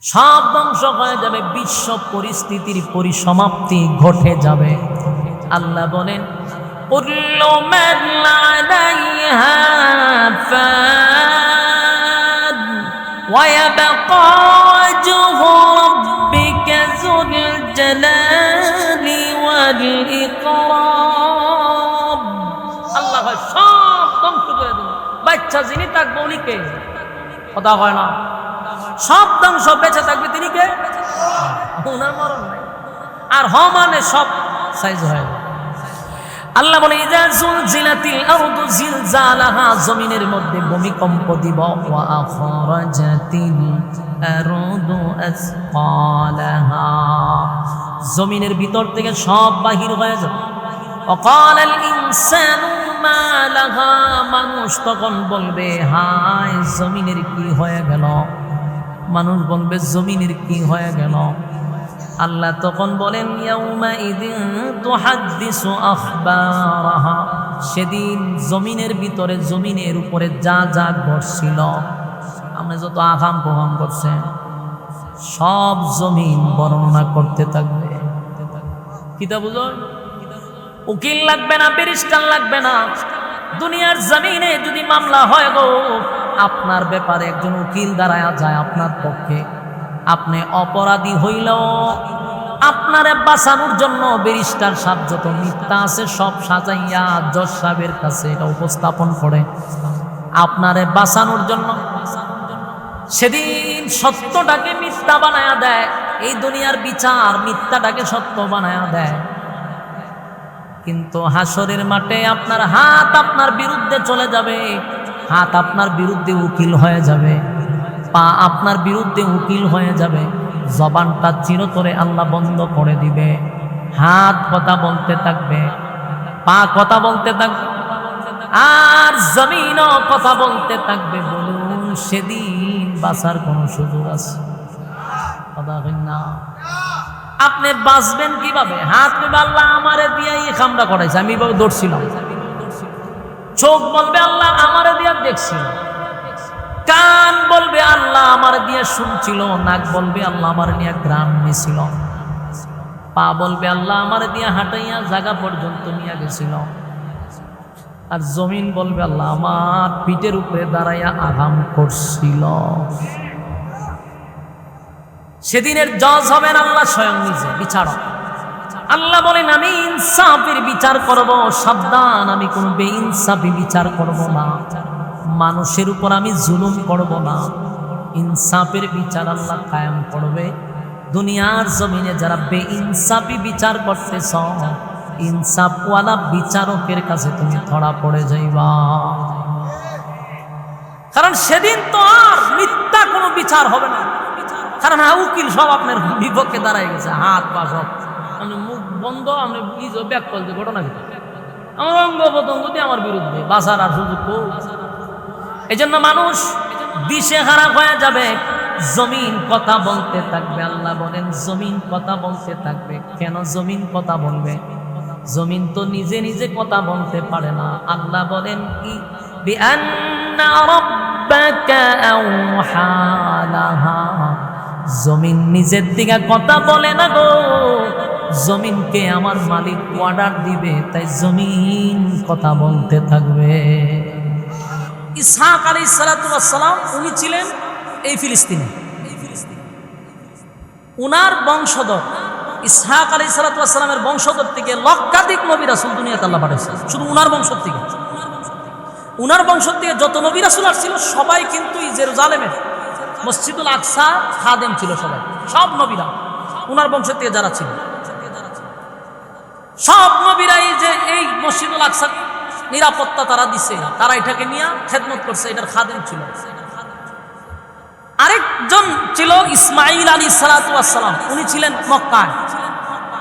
সব ধ্বংস হয়ে যাবে, বিশ্ব পরিস্থিতির পরিসমাপ্তি ঘটে যাবে। আল্লাহ বলেন কুল্লু মান আলাইহা ফান ওয়া ইয়াবকা ওয়াজহু রাব্বিকা যুল জালালি ওয়াল ইকরাম। আল্লাহ সব ধ্বংস করে দেবে, বাচ্চা যিনি থাকবে উনি কে? কথা হয় না, সব ধ্বংস, বেঁচে থাকবে তিনি কে? ওনার মরণ নাই। আর মানে সব সাইজ হয়। আল্লাহ বলে ইযা যুলজিলাতিল আরদু জিলজালাহা, জমিনের মধ্যে ভূমিকম্প দিব। ওয়া আখরাজাতিল আরদু আসকালাহা, জমিনের ভিতর থেকে সব বাহির হয়ে যাবে। ওয়াকালাল ইনসানু মা লাহা, মানুষ তখন বলবে হায় জমিনের কি হয়ে গেল। মানুষ বলবে জমিনের কি হয়ে গেল। আল্লাহ তখন বলেন ইয়াউমা ইদিন তুহাদ্দিসু আখবারাহা, সেদিন জমিনের ভিতরে জমিনের উপরে যা যা ঘটছিল, আপনি যত আগাম প্রমাণ করছেন সব জমিন বর্ণনা করতে থাকবে। কিতা বুঝুন, উকিল লাগবে না, ব্যারিস্টার লাগবে না। দুনিয়ার জমিনে যদি মামলা হয় গো, আপনার ব্যাপারে একজন উকিল দাঁড়ায়া যায় আপনার পক্ষে, আপনি অপরাধী হইলেও আপনারে বাঁচানোর জন্য ব্যারিস্টার সাহেব যত মিথ্যা আছে সব সাজাইয়া জজ সাহেবের কাছে এটা উপস্থাপন করে আপনারে বাঁচানোর জন্য। সেদিন সত্যটাকে মিথ্যা বানায়া দেয়, এই দুনিয়ার বিচার মিথ্যাটাকে সত্য বানায়া দেয়। কিন্তু হাসরের মাঠে আপনার হাত আপনার বিরুদ্ধে চলে যাবে, হাত আপনার বিরুদ্ধে উকিল হয়ে যাবে, পা আপনার বিরুদ্ধে উকিল হয়ে যাবে। জবানটা চিরতরে আল্লাহ বন্ধ করে দিবে। হাত কথা বলতে থাকবে, পা কথা বলতে থাকবে, আর জমিনও কথা বলতে থাকবে। বলুন সেদিন বাঁচার কোনো সুযোগ আছে? কথা বলেন না। আপনি বাঁচবেন কিভাবে? হাত বলবে আল্লাহ আমারে দিয়ে এই কামটা করাইছে, আমি এইভাবে দৌড়ছিলাম। চোখ বলবে আল্লাহ আমারে দিয়ে দেখছিল। কান বলবে আল্লাহ আমার দিয়ে শুনছিল। নাক বলবে আল্লাহ আমার নিয়ে গ্রাম নিয়েছিল। পা বলবে আল্লাহ আমার দিয়ে হাঁটাইয়া জায়গা পর্যন্ত নিয়ে গেছিল। আর জমিন বলবে আল্লাহ আমার পিঠের উপরে দাঁড়াইয়া আগাম করছিল। সেদিনের জজ হবেন আল্লাহ স্বয়ং নিজে, বিচারক। আল্লাহ বলেন আমি ইনসাফের বিচার করব, সাবধান আমি কোন বেইনসাফি বিচার করব না, মানুষের উপর আমি জুলুম করব না। ইনসাফের বিচার আল্লাহ কায়েম করবে। দুনিয়ার জমিনে যারা বেইনসাফি বিচার করতেছ, ইনসাফওয়ালা বিচারকের কাছে তুমি ধরা পড়ে যাইবা। কারণ সেদিন তো আর মিথ্যা কোনো বিচার হবে না। কারণ উকিল সব আপনার বিপক্ষে দাঁড়ায় গেছে, হাত পা সব মুখ বন্ধ, আপনি ব্যাক করতে ঘটনা ভিতরে আমার অঙ্গ প্রত্যঙ্গ দিয়ে আমার বিরুদ্ধে বাঁচার আর সুযোগ। এই জন্য মানুষ দিশে হারা হয়ে যাবে। জমিন কথা বলতে থাকবে। আল্লাহ বলেন জমিন কথা বলতে থাকবে। কেন জমিন কথা বলবে? জমিন তো নিজে নিজে কথা বলতে পারে না। আল্লাহ বলেন কি বিআন্না রাব্বাকা আওহা লাহা, জমিন নিজের দিকে কথা বলে না গো, জমিনকে আমার মালিক অর্ডার দিবে, তাই জমিন কথা বলতে থাকবে। ইসহাক আলাইহিস সালাতু ওয়াস সালাম উনি ছিলেন এই ফিলিস্তিনে। উনার বংশধর ইসহাক আলাইহিস সালাতু ওয়াস সালামের বংশধর থেকে লক্ষাধিক নবী রাসূল দুনিয়াতে আল্লাহ পাঠাইছেন। শুধু উনার বংশ থেকে, উনার বংশ থেকে যত নবী রাসূল আসছিল সবাই কিন্তু জেরুজালেমের মসজিদুল আকসা খাদেম ছিল। সবাই, সব নবীরা উনার বংশ থেকে যারা ছিল, সব নবীরা এই মসজিদুল আকসা নিরাপত্তা তারা দিছে, তারা এটাকে নিয়ে খেদমত করছে, এটার খাদেম ছিল। আরেকজন ছিল ইসমাঈল আলাইহিস সালাতু ওয়াস সালাম, উনি ছিলেন মক্কায়,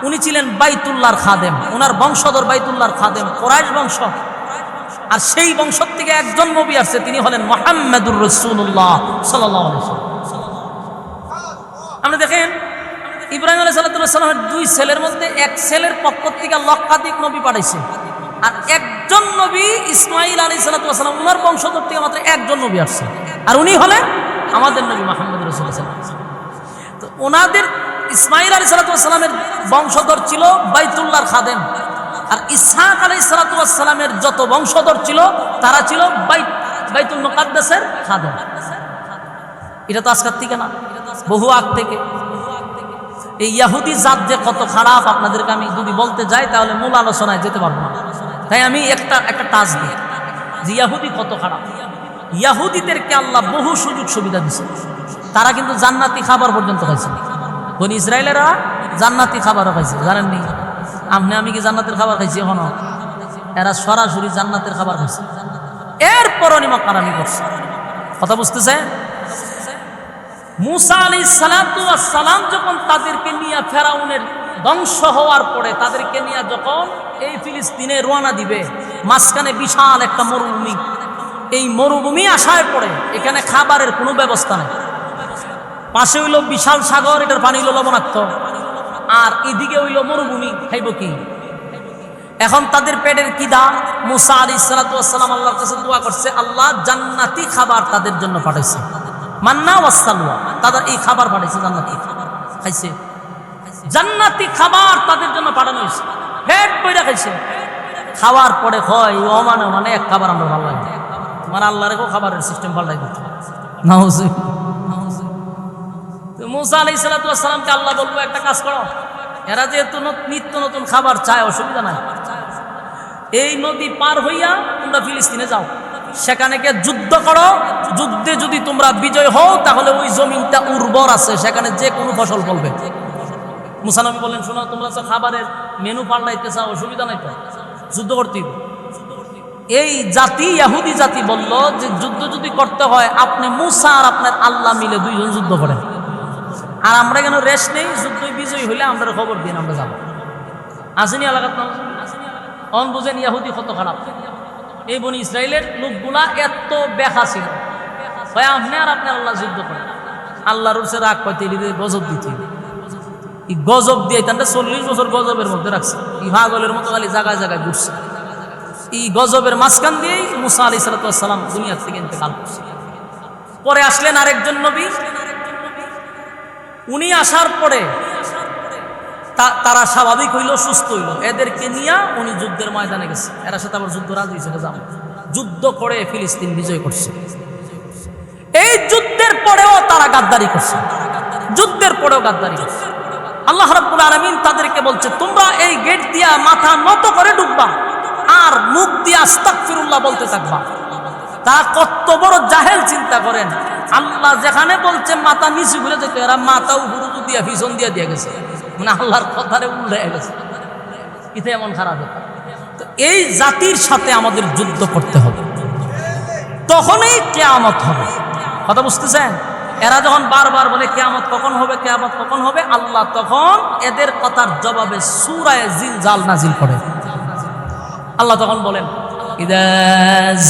উনি ছিলেন বাইতুল্লাহর খাদেম। ওনার বংশধর বাইতুল্লাহর খাদেম, কুরাইশ বংশ। আর সেই বংশ থেকে একজন নবী আসছে, তিনি হলেন মুহাম্মাদুর রাসূলুল্লাহ সাল্লাল্লাহু আলাইহি ওয়াসাল্লাম। আপনি দেখেন ইব্রাহিম আলাইহিস সালামের দুই ছেলের মধ্যে এক ছেলের পক্ষ থেকে লক্ষাধিক নবী পাঠাইছে, আর একজন নবী ইসমাঈল আলাইহিস সালাম, ওনার বংশধর থেকে মাত্র একজন নবী আসছে, আর উনি হলেন আমাদের নবী মুহাম্মদ রাসূলুল্লাহ সাল্লাল্লাহু আলাইহি ওয়াসাল্লাম। তো ওনাদের ইসমাইল আলাইহিস সালামের বংশধর ছিল বাইতুল্লাহর খাদেম, আর ইসহাক আলাইহিস সালামের যত বংশধর ছিল তারা ছিল বাইতুল মুকাদ্দাসের খাদেম। এটা তো আজকাল থেকে না, বহু আগ থেকে। এই ইহুদি জাত যে কত খারাপ আপনাদেরকে আমি যদি বলতে যাই তাহলে মূল আলোচনায় যেতে পারবো না। তাই আমি একটা টাচ দিই যে ইহুদি কত খারাপ। ইহুদিদেরকে আল্লাহ বহু সুযোগ সুবিধা দিছে, তারা কিন্তু জান্নাতি খাবার পর্যন্ত খাইছে। বনি ইসরায়েলেরা জান্নাতি খাবারও খাইছে, জানেননি? আমি কি জান্নাতের খাবার খাইছি এখনো? এরা সরাসরি জান্নাতের খাবার খাইছে, এরপরও নিমক-কারামি করছে। কথা বুঝতেছে? মুসা আলাইহিস সালাম যখন তাদেরকে নিয়ে ফেরাউনের ধ্বংস হওয়ার পরে তাদেরকে নিয়ে যখন এই ফিলিস্তিনে রওনা দিবে, মাঝখানে বিশাল একটা মরুভূমি। এই মরুভূমি আসার পরে এখানে খাবারের কোনো ব্যবস্থা নেই। পাশে হইল বিশাল সাগর, এটার পানি হইল লবণাক্ত, আর এদিকে হইল মরুভূমি, খাইব কি? এখন তাদের পেটের কিদা। মুসা আলাইহিস সালাম আল্লাহর কাছে দোয়া করছে, আল্লাহ জান্নাতি খাবার তাদের জন্য পাঠাইছে, মান্না ওয়াস সালওয়া, তাদের এই খাবার পাঠাইছে, জান্নাতি খাইছে। জান্নাতি খাবার তাদের জন্য পাঠানো হয়েছে, পেট বইরা খাইছে। খাওয়ার পরে হয় মানে এক খাবার আমরা ভালো লাগে, তোমার আল্লাহ রেখো খাবারের সিস্টেম পাল্টাই দিচ্ছে। মুসা আলাইহিস সালামকে আল্লাহ বলবো একটা কাজ করো, এরা যেহেতু নিত্য নতুন খাবার চায়, অসুবিধা নাই, এই নদী পার হইয়া তোমরা ফিলিস্তিনে যাও, সেখানে গিয়ে যুদ্ধ করো। যুদ্ধে যদি তোমরা বিজয় হও তাহলে ওই জমিনটা উর্বর আছে, সেখানে যে কোনো ফসল ফলবে। মুসা নবী বললেন, শোনো, তোমরা তো খাবারের মেনু পাল্টাইতে চাও, অসুবিধা নাই তো, যুদ্ধ করতে। এই জাতি, ইহুদি জাতি বলল যে যুদ্ধ যদি করতে হয় আপনি মুসা আর আপনার আল্লাহ মিলে দুইজন যুদ্ধ করেন, আর আমরা কেন রেস্ট নেই, যুদ্ধ বিজয়ী হইলে আমরা খবর দিন, আমরা যাবো। আসেনি এলাকাত না? অন বুঝেন ইহুদি কত খারাপ। এই বনি ইসরায়েলের লোকগুলা এত বেখা ছিল, আপনি আর আপনার আল্লাহ যুদ্ধ করেন। আল্লাহর উপরে রাগ পাইতে গজব দিতে, এই গজব দিয়ে তারা 40 বছর গজবের মধ্যে রাখছে, এই পাগলের মতো খালি জায়গায় জায়গায় ঘুরছে। এই গজবের মাঝখান দিয়েই মুসা আলাইহিস সালাম দুনিয়া থেকে ইন্তেকাল করছে। পরে আসলেন আরেকজন নবী, উনি আসার পরে তারা স্বাভাবিক হইল, সুস্থ হইল, এদেরকে নিয়ে উনি যুদ্ধের ময়দানে গেছে। এরা সাথে আবার যুদ্ধ রাজি হয়েছে, যুদ্ধ করে ফিলিস্তিন বিজয় করছে। এই যুদ্ধের পরেও তারা গাদ্দারি করছে, যুদ্ধের পরেও গাদ্দারি করছে। আল্লাহ রাব্বুল আলামিন তাদেরকে বলছে, তোমরা এই গেট দিয়া মাথা নত করে ঢুকবা আর মুখ দিয়ে আস্তাগফিরুল্লাহ বলতে থাকবা। তারা কত বড় জাহেল চিন্তা করেন। আল্লাহ যেখানে বলছে মাথা নিচু করে যেত, এরা মাথা উপরে দিয়া পিছন দিয়ে দিয়ে গেছে, মানে আল্লাহর কথারে উল্টে গেছে। এটা এমন খারাপ ব্যাপার। তো এই জাতির সাথে আমাদের যুদ্ধ করতে হবে, তখনই কিয়ামত হবে। কথা বুঝতেছেন? এরা যখন বারবার বলে কিয়ামত কখন হবে, কিয়ামত কখন হবে, আল্লাহ তখন এদের কথার জবাবে সূরা জিলজাল নাজিল করে। আল্লাহ তখন বলেন, ইদা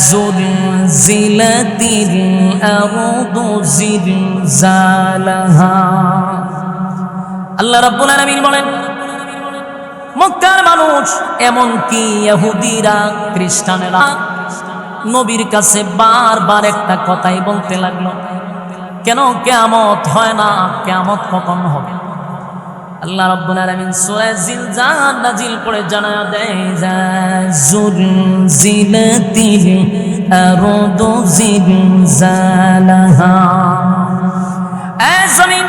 যুলজিলাতিল আরদু জিলজালাহা। আল্লাহ রাব্বুল আলামিন বলেন, মক্কার মানুষ, এমন কি ইহুদিরা, খ্রিস্টানেরা নবীর কাছে বারবার একটা কথাই বলতে লাগলো, কেন কিয়ামত হয় না, কিয়ামত কখন হবে? আল্লাহ রাব্বুল আলামিন সূরা জিলজাল নাজিল করে জানায়া দেয়, যুলজিলাতিল আরদু জিলজালাহা। এই জমিন,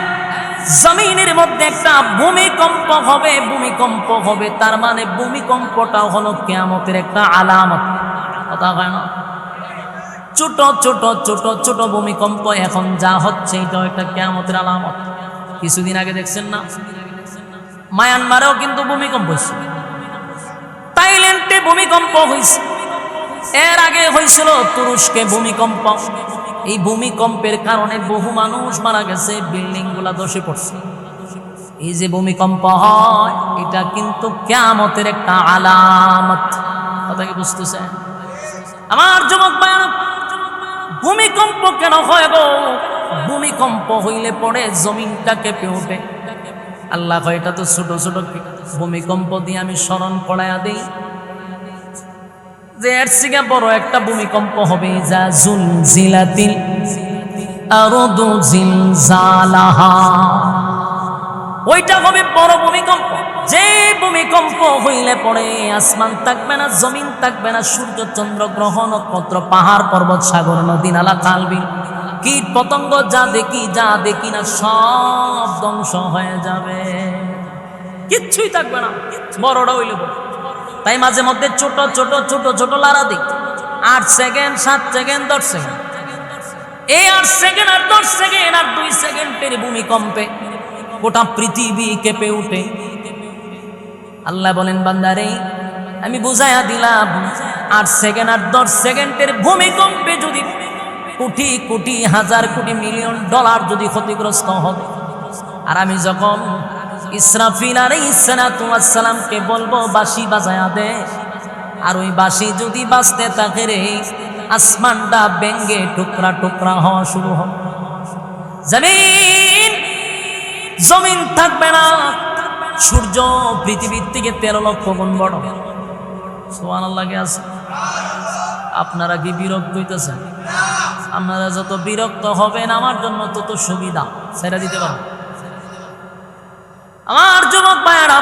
জমিনের মধ্যে একটা ভূমিকম্প হবে, ভূমিকম্প হবে, তার মানে ভূমিকম্পটা হলো কিয়ামতের একটা আলামত। কথা হয় না? ছোট ছোট ছোট ছোট ভূমিকম্প এখন যা হচ্ছে, এটাও একটা কিয়ামতের আলামত। কিছুদিন আগে দেখছেন না, মায়ানমারেও কিন্তু ভূমিকম্প হয়েছে, থাইল্যান্ডে ভূমিকম্প হয়েছে, এর আগে হয়েছিল তুরস্কে ভূমিকম্প। এই ভূমিকম্পের কারণে বহু মানুষ মারা গেছে, বিল্ডিং গুলা ধসে পড়ছে। এই যে ভূমিকম্প হয়, এটা কিন্তু কিয়ামতের একটা আলামত। কথা কি বুঝতেছেন আমার যুবক ভাইরা? ভূমিকম্প কেন হয় গো? ভূমিকম্প হইলে পরে জমিনটা কেঁপে ওঠে। আল্লাহ কয়, এটা তো ছোট ছোট ভূমিকম্প দিয়ে আমি স্মরণ করাইয়া দিই যে এর থেকে বড় একটা ভূমিকম্প হবে। যা জুলজিলাতিল আরদু জিলজালাহা। ওইটা হবে বড় ভূমিকম্প। যে ভূমিকম্প হইলে পরে আসমান থাকবে না, জমিন থাকবে না, সূর্য চন্দ্র গ্রহ নক্ষত্র পাহাড় পর্বত সাগর নদী নালা খাল বিল কীট পতঙ্গ যা দেখি না সব ধ্বংস হয়ে যাবে, কিচ্ছুই থাকবে না, বড়টা হইলে বড়। তাই মাঝে মধ্যে ছোট ছোট ছোট ছোট লারা দিক 8 সেকেন্ড 7 সেকেন্ড 10 সেকেন্ড, এই 8 সেকেন্ড আর 10 সেকেন্ড আর 2 সেকেন্ডের ভূমিকম্পে গোটা পৃথিবী কেঁপে উঠে। আল্লাহ বলেন বান্দারে আমি বুঝাইয়া দিলাম 8 সেকেন্ড আর 10 সেকেন্ডের ভূমিকম্পে যদি কোটি কোটি হাজার কোটি মিলিয়ন ডলার যদি ক্ষতিগ্রস্ত হবে, আর আমি যখন ইসরাফিল আলাইহিস সালাতু ওয়াস সালামকে বলবো বাঁশি বাজায়া দে, আর ওই বাঁশি যদি বাজতে থাকে রে আসমানটা ভেঙে টুকরা টুকরা হওয়া শুরু হবে, জমিন থাকবে না, সূর্য পৃথিবীর থেকে 13 লক্ষ গুণ বড়। সুবহানাল্লাহ কে আছে? আপনারা কি বিরক্ত হইতেছেন? আপনারা যত বিরক্ত হবেন আমার জন্য তত সুবিধা, ছেড়ে দিতে পারবেন। আমার যুবক ভাইয়েরা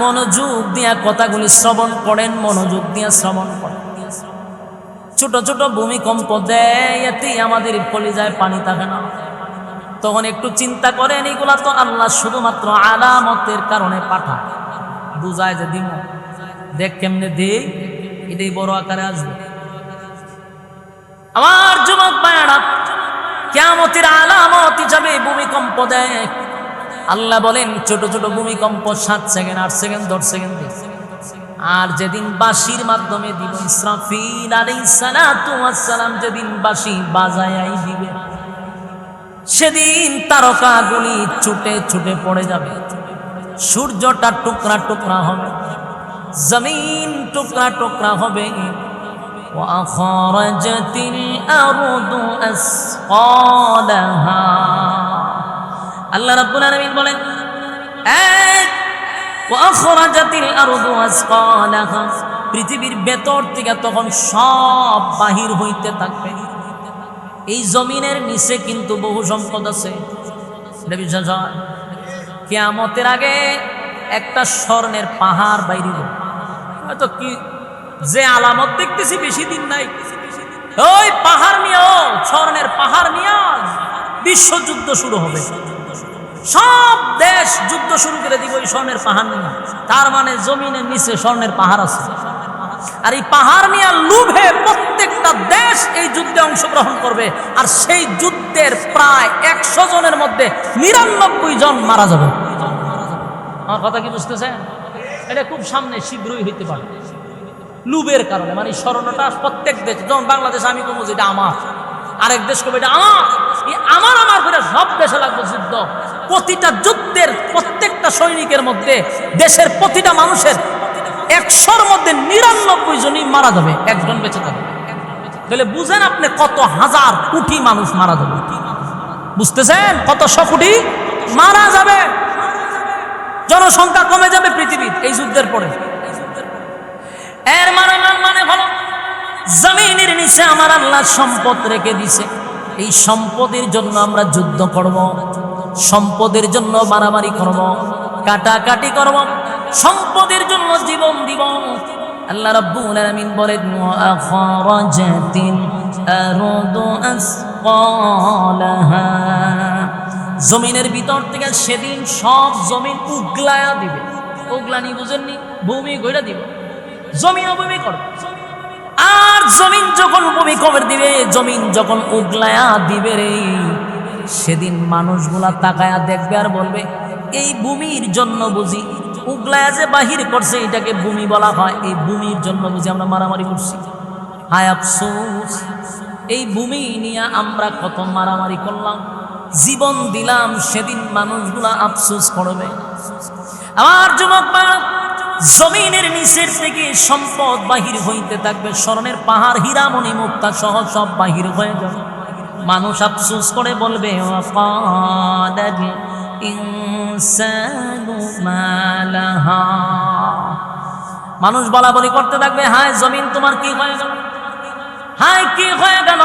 মনোযোগ দিয়া কথাগুলি শ্রবণ করেন, মনোযোগ দিয়া শ্রবণ করেন। ছোট ছোট ভূমিকম্প দেয়, এতে আমাদের কলিজায় পানি থাকে না। তখন একটু চিন্তা করেন, এগুলা তো আল্লাহ শুধুমাত্র আলামতের কারণে পাঠায়, বুঝায় যে দিন দেখ কেমনে দেই, এটাই বড় আকারে আসবে। আমার যুবক ভাইয়েরা কিয়ামতের আলামত হিসাবে ভূমিকম্প দেয়। আল্লাহ বলেন ছোট ছোট ভূমিকম্প 7 সেকেন্ড 8 সেকেন্ড 10 সেকেন্ড, আর যেদিন বাঁশির মাধ্যমে দিব, ইসরাফিল আলাইহিস সালাতু ওয়াস সালাম যেদিন বাঁশি বাজায়াই দিবে, সেদিন তারকাগুলি ছুটে ছুটে পড়ে যাবে, সূর্যটা টুকরা টুকরা হবে, জমিন টুকরা টুকরা হবে। ওয়াখরাজাতিল আরদু আসকালাহা, আল্লাহ রাব্বুল আলামিন বলেন ওয়াখরাজাতিল আরদু আসকালাহা, পৃথিবীর ভেতর থেকে তখন সব বাহির হইতে থাকবে। এই জমিনের নিচে কিন্তু বহু সম্পদ আছে, এটা বিশ্বাস হয়? কিয়ামতের আগে একটা স্বর্ণের পাহাড় বাইরিব, হয়তো কি যে আলামত দেখতেছি বেশি দিন নাই, ওই পাহাড় নিয়েও, স্বর্ণের পাহাড় নিয়ে বিশ্বযুদ্ধ শুরু হবে, সব দেশ যুদ্ধ শুরু করে দিব এই স্বর্ণের পাহাড় নিয়ে। তার মানে জমিনের নিচে স্বর্ণের পাহাড় আছে, আর এই পাহাড় নিয়ে লুভে প্রত্যেকটা দেশ এই যুদ্ধে অংশগ্রহণ করবে, আর সেই যুদ্ধের প্রায় 100 জনের মধ্যে 99 জন মারা যাবে। আমার কথা কি বুঝতেছেন? এটা খুব সামনে শীঘ্রই হইতে পারে, লুভের কারণে। মানে স্মরণটা প্রত্যেক দেশ, যেমন বাংলাদেশ আমি কমু যেটা আমার, আরেক দেশ কবে এটা আমার আমার করে সব দেশে লাগবে যুদ্ধ। প্রতিটা যুদ্ধের প্রত্যেকটা সৈনিকের মধ্যে দেশের প্রতিটা মানুষের 100-র মধ্যে 99 জনই মারা যাবে, একজন বেঁচে যাবে। তাহলে বুঝেন আপনি কত হাজার কোটি মানুষ মারা যাবে, বুঝতেছেন? কত 100 কোটি মারা যাবে, জনসংখ্যা কমে যাবে পৃথিবীর এই যুদ্ধের পরে। এর মানে হলো জমিনের নিচে আমার আল্লাহ সম্পদ রেখে দিছে, এই সম্পদের জন্য আমরা যুদ্ধ করব, সম্পদের জন্য মারামারি করব, কাটাকাটি করব, সম্পদের জন্য জীবন দিব। আল্লাহ রাব্বুল আলামিন বলেন ওয়াখরাজাতিল আরদু আসকালাহা, জমিনের ভিতর থেকে সেদিন সব জমিন উগলায়া দিবে। উগলানি বুঝেননি? ভূমি গইরা দিবে, জমিন ভূমি করবে। আর জমিন যখন ভূমিকম্প দিবে, জমিন যখন উগলায়া দিবে রে, সেদিন মানুষগুলা তাকায়া দেখবে আর বলবে এই ভূমির জন্য বুঝি উগলায়া যে বাহির করছে এটাকে ভূমি বলা হয়, এই ভূমির জন্য বুঝি আমরা মারামারি করছি। হায় আফসোস, এই ভূমি নিয়ে আমরা কত মারামারি করলাম, জীবন দিলাম, সেদিন মানুষগুলা আফসোস করবে। আমার যুবক ভাইরা, জমিনের নিচের থেকে সম্পদ বাহির হইতে থাকবে, স্বর্ণের পাহাড়, হীরামণি মুক্তা সহ সব বাহির হয়ে যাবে। মানুষ আফসোস করে বলবে ওয়াকাদাল ইনসানু মা লাহা, মানুষ বলা বলি করতে থাকবে হায় জমিন তোমার কি হয়ে গেল, হায় কি হয়ে গেল,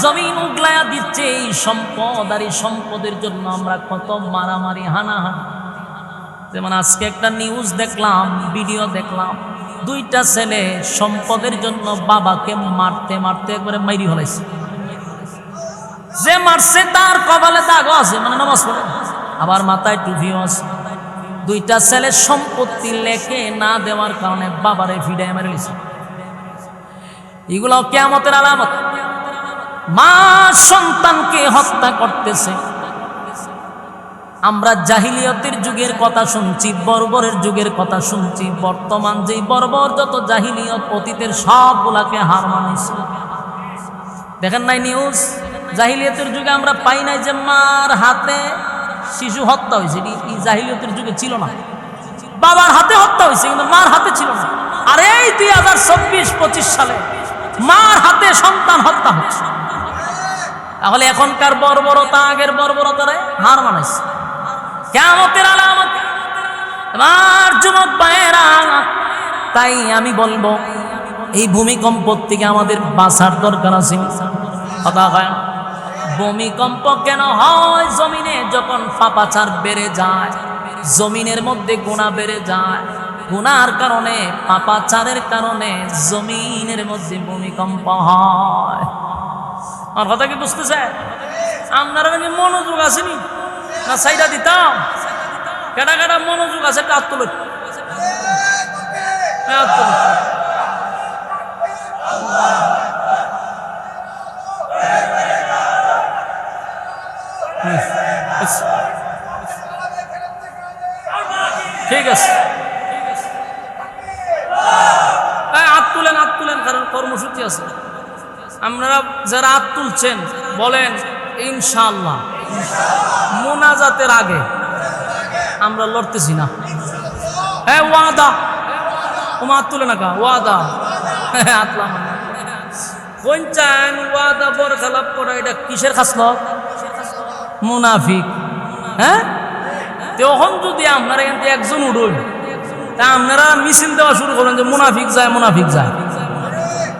জমিন উগলায়া দিচ্ছে এই সম্পদ, আর এই সম্পদের জন্য আমরা কত মারামারি হানাহানি। যেমন আজকে একটা নিউজ দেখলাম, ভিডিও দেখলাম, দুইটা ছেলে সম্পদের জন্য বাবাকে মারতে মারতে একবারে মাইরি হলাইছে। যে মারছে তার কপালে দাগও আছে, মানে নামাজ পড়ে, আবার মাথায় টুপিও আছে। দুইটা ছেলে সম্পত্তি লেখে না দেওয়ার কারণে বাবারে ভিড়ায় মেরে দিয়েছে। এগুলো কিয়ামতের আলামত। মা সন্তানকে হত্যা করতেছে। আমরা জাহিলিয়তের যুগের কথা শুনছি, বর্বরের যুগের কথা শুনছি। বর্তমান যেই বর্বর যত জাহিলিয়ত অতীতের সবগুলাকে হার মানাইছে। দেখেন নাই নিউজ? জাহিলিয়তের যুগে আমরা পাই নাই যে মার হাতে শিশু হত্যা হয়েছে। এই জাহিলিয়তের যুগে ছিল না। বাবার হাতে হত্যা হয়েছে, কিন্তু মার হাতে ছিল না। আর এই 2024-25 সালে মার হাতে সন্তান হত্যা হচ্ছে। তাহলে এখনকার বর্বরতা আগের বর্বরতারে হার মানাইছে। কিয়ামতের আলামত। আমার যুবক ভাইয়েরা, তাই আমি বলবো এই ভূমিকম্প থেকে আমাদের বাঁচার দরকার আছে। কথা হয়, ভূমিকম্প কেন হয়? জমিনে যখন পাপাচার বেড়ে যায়, জমিনের মধ্যে গুনাহ বেড়ে যায়, গুনার কারণে, পাপাচারের কারণে জমিনের মধ্যে ভূমিকম্প হয়। আমার কথা কি বুঝতেছে? আপনারা কি মনোযোগ আসেনি না? সাইডা দিতাম কেটা কেটা মনোযোগ আছে? হাত তুলে, হাত তুলে। ঠিক আছে, হাত তুলেন, হাত তুলেন, কারণ কর্মসূচি আছে। আপনারা যারা হাত তুলছেন বলেন ইনশাআল্লাহ মুনাজাতের আগে আমরা লড়তেছি না। হ্যাঁ, ওয়াদা। ওমা হাত তুলে না কা? ওয়াদা। আতলাম কোন চান ওয়াদা বর খেলাপ করা, এটা কিসের খাসলত? মুনাফিক। হ্যাঁ, তখন যদি আপনারা এখান থেকে একজন উড়ুন, তা আপনারা মিছিল দেওয়া শুরু করেন যে মুনাফিক যায়, মুনাফিক যায়।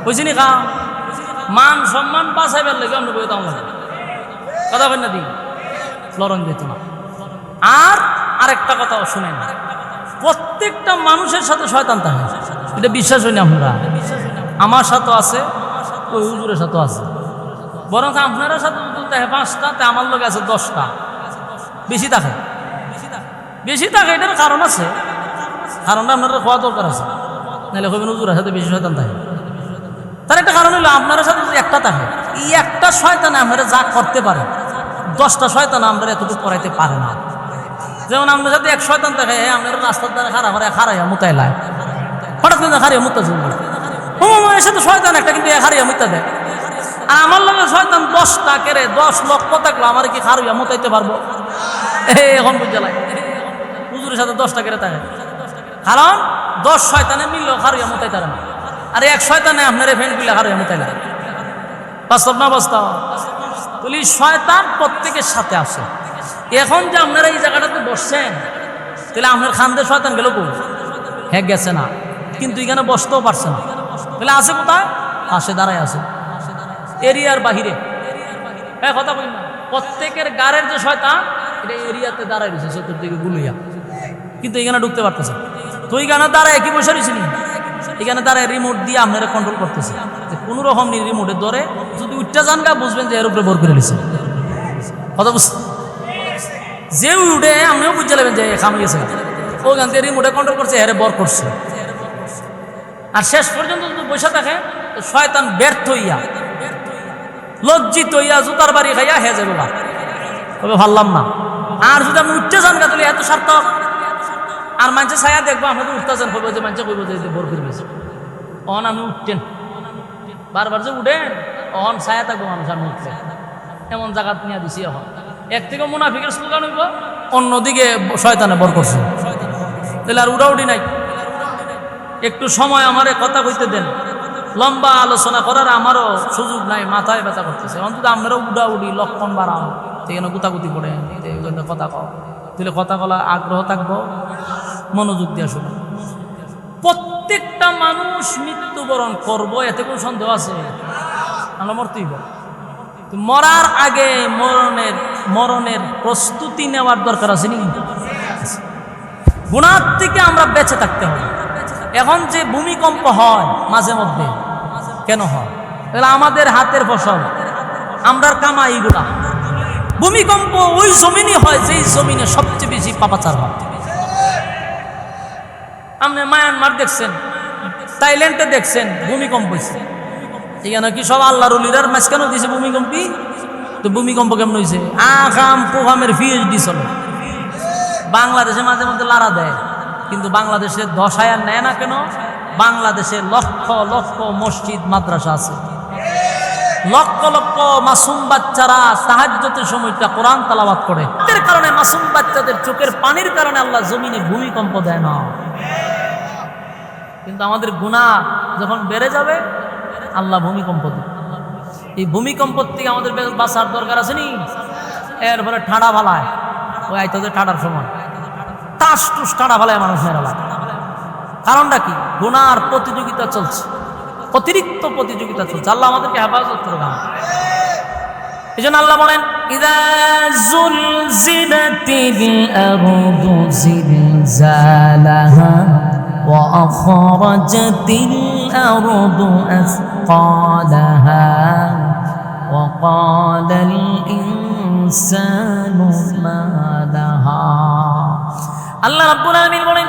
বুঝছি নি কা? মান সম্মান বাঁচাইবার লাগে আমরা বই দাম লাগে। কথা বলেন না, দিই লড়ন যেত না। আর আরেকটা কথাও শুনেন, প্রত্যেকটা মানুষের সাথে শয়তান থাকে, এটা বিশ্বাস হয়নি আপনারা? আমার সাথেও আছে, ওই হুজুরের সাথেও আছে। বরং আপনারা সাথে দেখে 5টা, তে আমার লোক আছে 10টা। বেশি থাকে, বেশি থাকে। এটার কারণ আছে, কারণটা আপনারা হওয়া দরকার আছে। নাহলে কইবেন হুজুরের সাথে বেশি শয়তান থাকে। তার একটা কারণ হলো আপনার সাথে যদি একটা থাকে, এই একটা শয়তান আপনারা যা করতে পারে, 10টা শয়তান আমরা এতটুকু করাইতে পারে না। যেমন আপনার সাথে এক শয়তান থাকে, আপনারা রাস্তার দ্বারা খারাপ করে খারাইয়া মুতাই লাই, হঠাৎ করে খারিয়া মুতা চলবে। এর সাথে শয়তান একটা, কিন্তু খারিয়া মুতা দেয়। আর আমার লগে শয়তান 10টা কেড়ে 10 লক্ষ থাকলো, আমার কি খারিয়া মুতাইতে পারবো? এখন বুঝতে লাগে হুজুরের সাথে 10টা কেড়ে থাকে, কারণ 10 শয়তানে মিললেও খারিয়া মুতাইতে পারে না। আর এক শয়তানে আপনার ফ্যান গুলা খারিয়া মুতাইলা। বাস্তব না বাস্তব? বলি শয়তান প্রত্যেকের সাথে আসে। এখন যে আপনারা এই জায়গাটাতে বসছেন, তাহলে আপনার খানদের শয়তান গেল কো? হ্যাঁ, গেছে না, কিন্তু এখানে বসতেও পারছে না। তাহলে আছে কোথায়? পাশে দাঁড়ায় আছে, এরিয়ার বাহিরে। হ্যাঁ, কথা বলি না? প্রত্যেকের গাড়ের যে শয়তান, এটা এরিয়াতে দাঁড়ায় রয়েছে চতুর্দিকে গুলইয়া, কিন্তু এখানে ঢুকতে পারতেছে। তো এইখানে দাঁড়ায় কি বসে রয়েছিনি? এখানে দাঁড়ায় রিমোট দিয়ে আপনারা কন্ট্রোল করতেছে। কোনো রকম রিমোটে ধরে যদি উঠতে যান গা, বুঝবেন যে এর উপরে ভর করে নিছে। কথা বুঝ, যে উঠে আমিও বুঝতে লাগবেন যে খামিয়েছে, ওখান থেকে রিমোটে কন্ট্রোল করছে, হেরে বর করছে। আর শেষ পর্যন্ত যদি বসে থাকে, তো শয়তান ব্যর্থ হইয়া, লজ্জিত হইয়া, জুতার বাড়ি খাইয়া হে যাবে বা, তবে ভাবলাম না। আর যদি আপনি উঠতে যান গা, তাহলে এত সার্থক। আর মানুষে ছায়া দেখবো, আপনাদের উঠতে যান, কইব যে মানুষে কইব যে বর করে গেছে। অন আমি উঠতেন, বারবার যে উঠেন, অন ছায়া থাকবো মানুষ, আমি উঠতে এমন জায়গা নিয়ে দিছি। এখন একদিকে মুনাফিকের স্লোগান হইব, অন্যদিকে শয়তানে বর করছে। তাহলে আর উড়াউড়ি নাই। একটু সময় আমারে কথা কইতে দেন, লম্বা আলোচনা করার আমারও সুযোগ নাই, মাথায় ব্যথা করতেছে। অন্তত আপনারাও উড়াউড়ি লক্ষণ বাড়াও, সেখানে গুতাগুতি করে কথা কও, তাহলে কথা বলা আগ্রহ থাকবো, মনোযোগ দিয়ে শুনে। প্রত্যেকটা মানুষ মৃত্যুবরণ করবো, এতে কোনো সন্দেহ আছে? আমরা মরতেই পারি। মরার আগে মরণের প্রস্তুতি নেওয়ার দরকার আছে নি? গুনাহ থেকে আমরা বেঁচে থাকতে হবে। এখন যে ভূমিকম্প হয় মাঝে মধ্যে, কেন হয়? এগুলো আমাদের হাতের ফসল, আমরার কামাই এগুলা। ভূমিকম্প ওই জমিনই হয় যেই জমিনে সবচেয়ে বেশি পাপাচার হয়। আপনি মায়ানমার দেখছেন, থাইল্যান্ডে দেখছেন ভূমিকম্প হয়েছে, এখানে কি সব আল্লাহর ওলিরার মাঝখানে দিয়েছে ভূমিকম্পী? তো ভূমিকম্প কেমন হয়েছে? আখাম পোহামের PhD চলে। বাংলাদেশে মাঝে মধ্যে লাড়া দেয়, কিন্তু বাংলাদেশে দশায়ার নেয় না কেন? বাংলাদেশে লক্ষ লক্ষ মসজিদ মাদ্রাসা আছে, লক্ষ লক্ষ মাসুম বাচ্চারা তাহাজ্জুদের সময়টা কোরআন তেলাওয়াত করে। এর কারণে মাসুম বাচ্চাদের চোখের পানির কারণে আল্লাহ জমিনে ভূমিকম্প দেয় না। কিন্তু আমাদের গুনাহ যখন বেড়ে যাবে আল্লাহ ভূমিকম্প দেয়। এই ভূমিকম্প থেকে আমাদের বাঁচার দরকার আছে নি? এরপরে ঠাড়া ফালায়, ওই আইতে ঠাড়ার সময় টাস টুস ঠাড়া ফালায় মানুষ মেরা লাগে। কারণটা কি? গুনার প্রতিযোগিতা চলছে, অতিরিক্ত প্রতিযোগিতা চলছে। আল্লাহ আমাদেরকে হেফাজত করবে। এই জন্য আল্লাহ বলেন, ইযা যুলজিলাতিল আরদু জিলজালাহা ওয়া আখরাজাতিল আরদু আসকালাহা ওয়া ক্বালাল ইনসানু মা লাহা। আল্লাহ রাব্বুল আলামিন বলেন,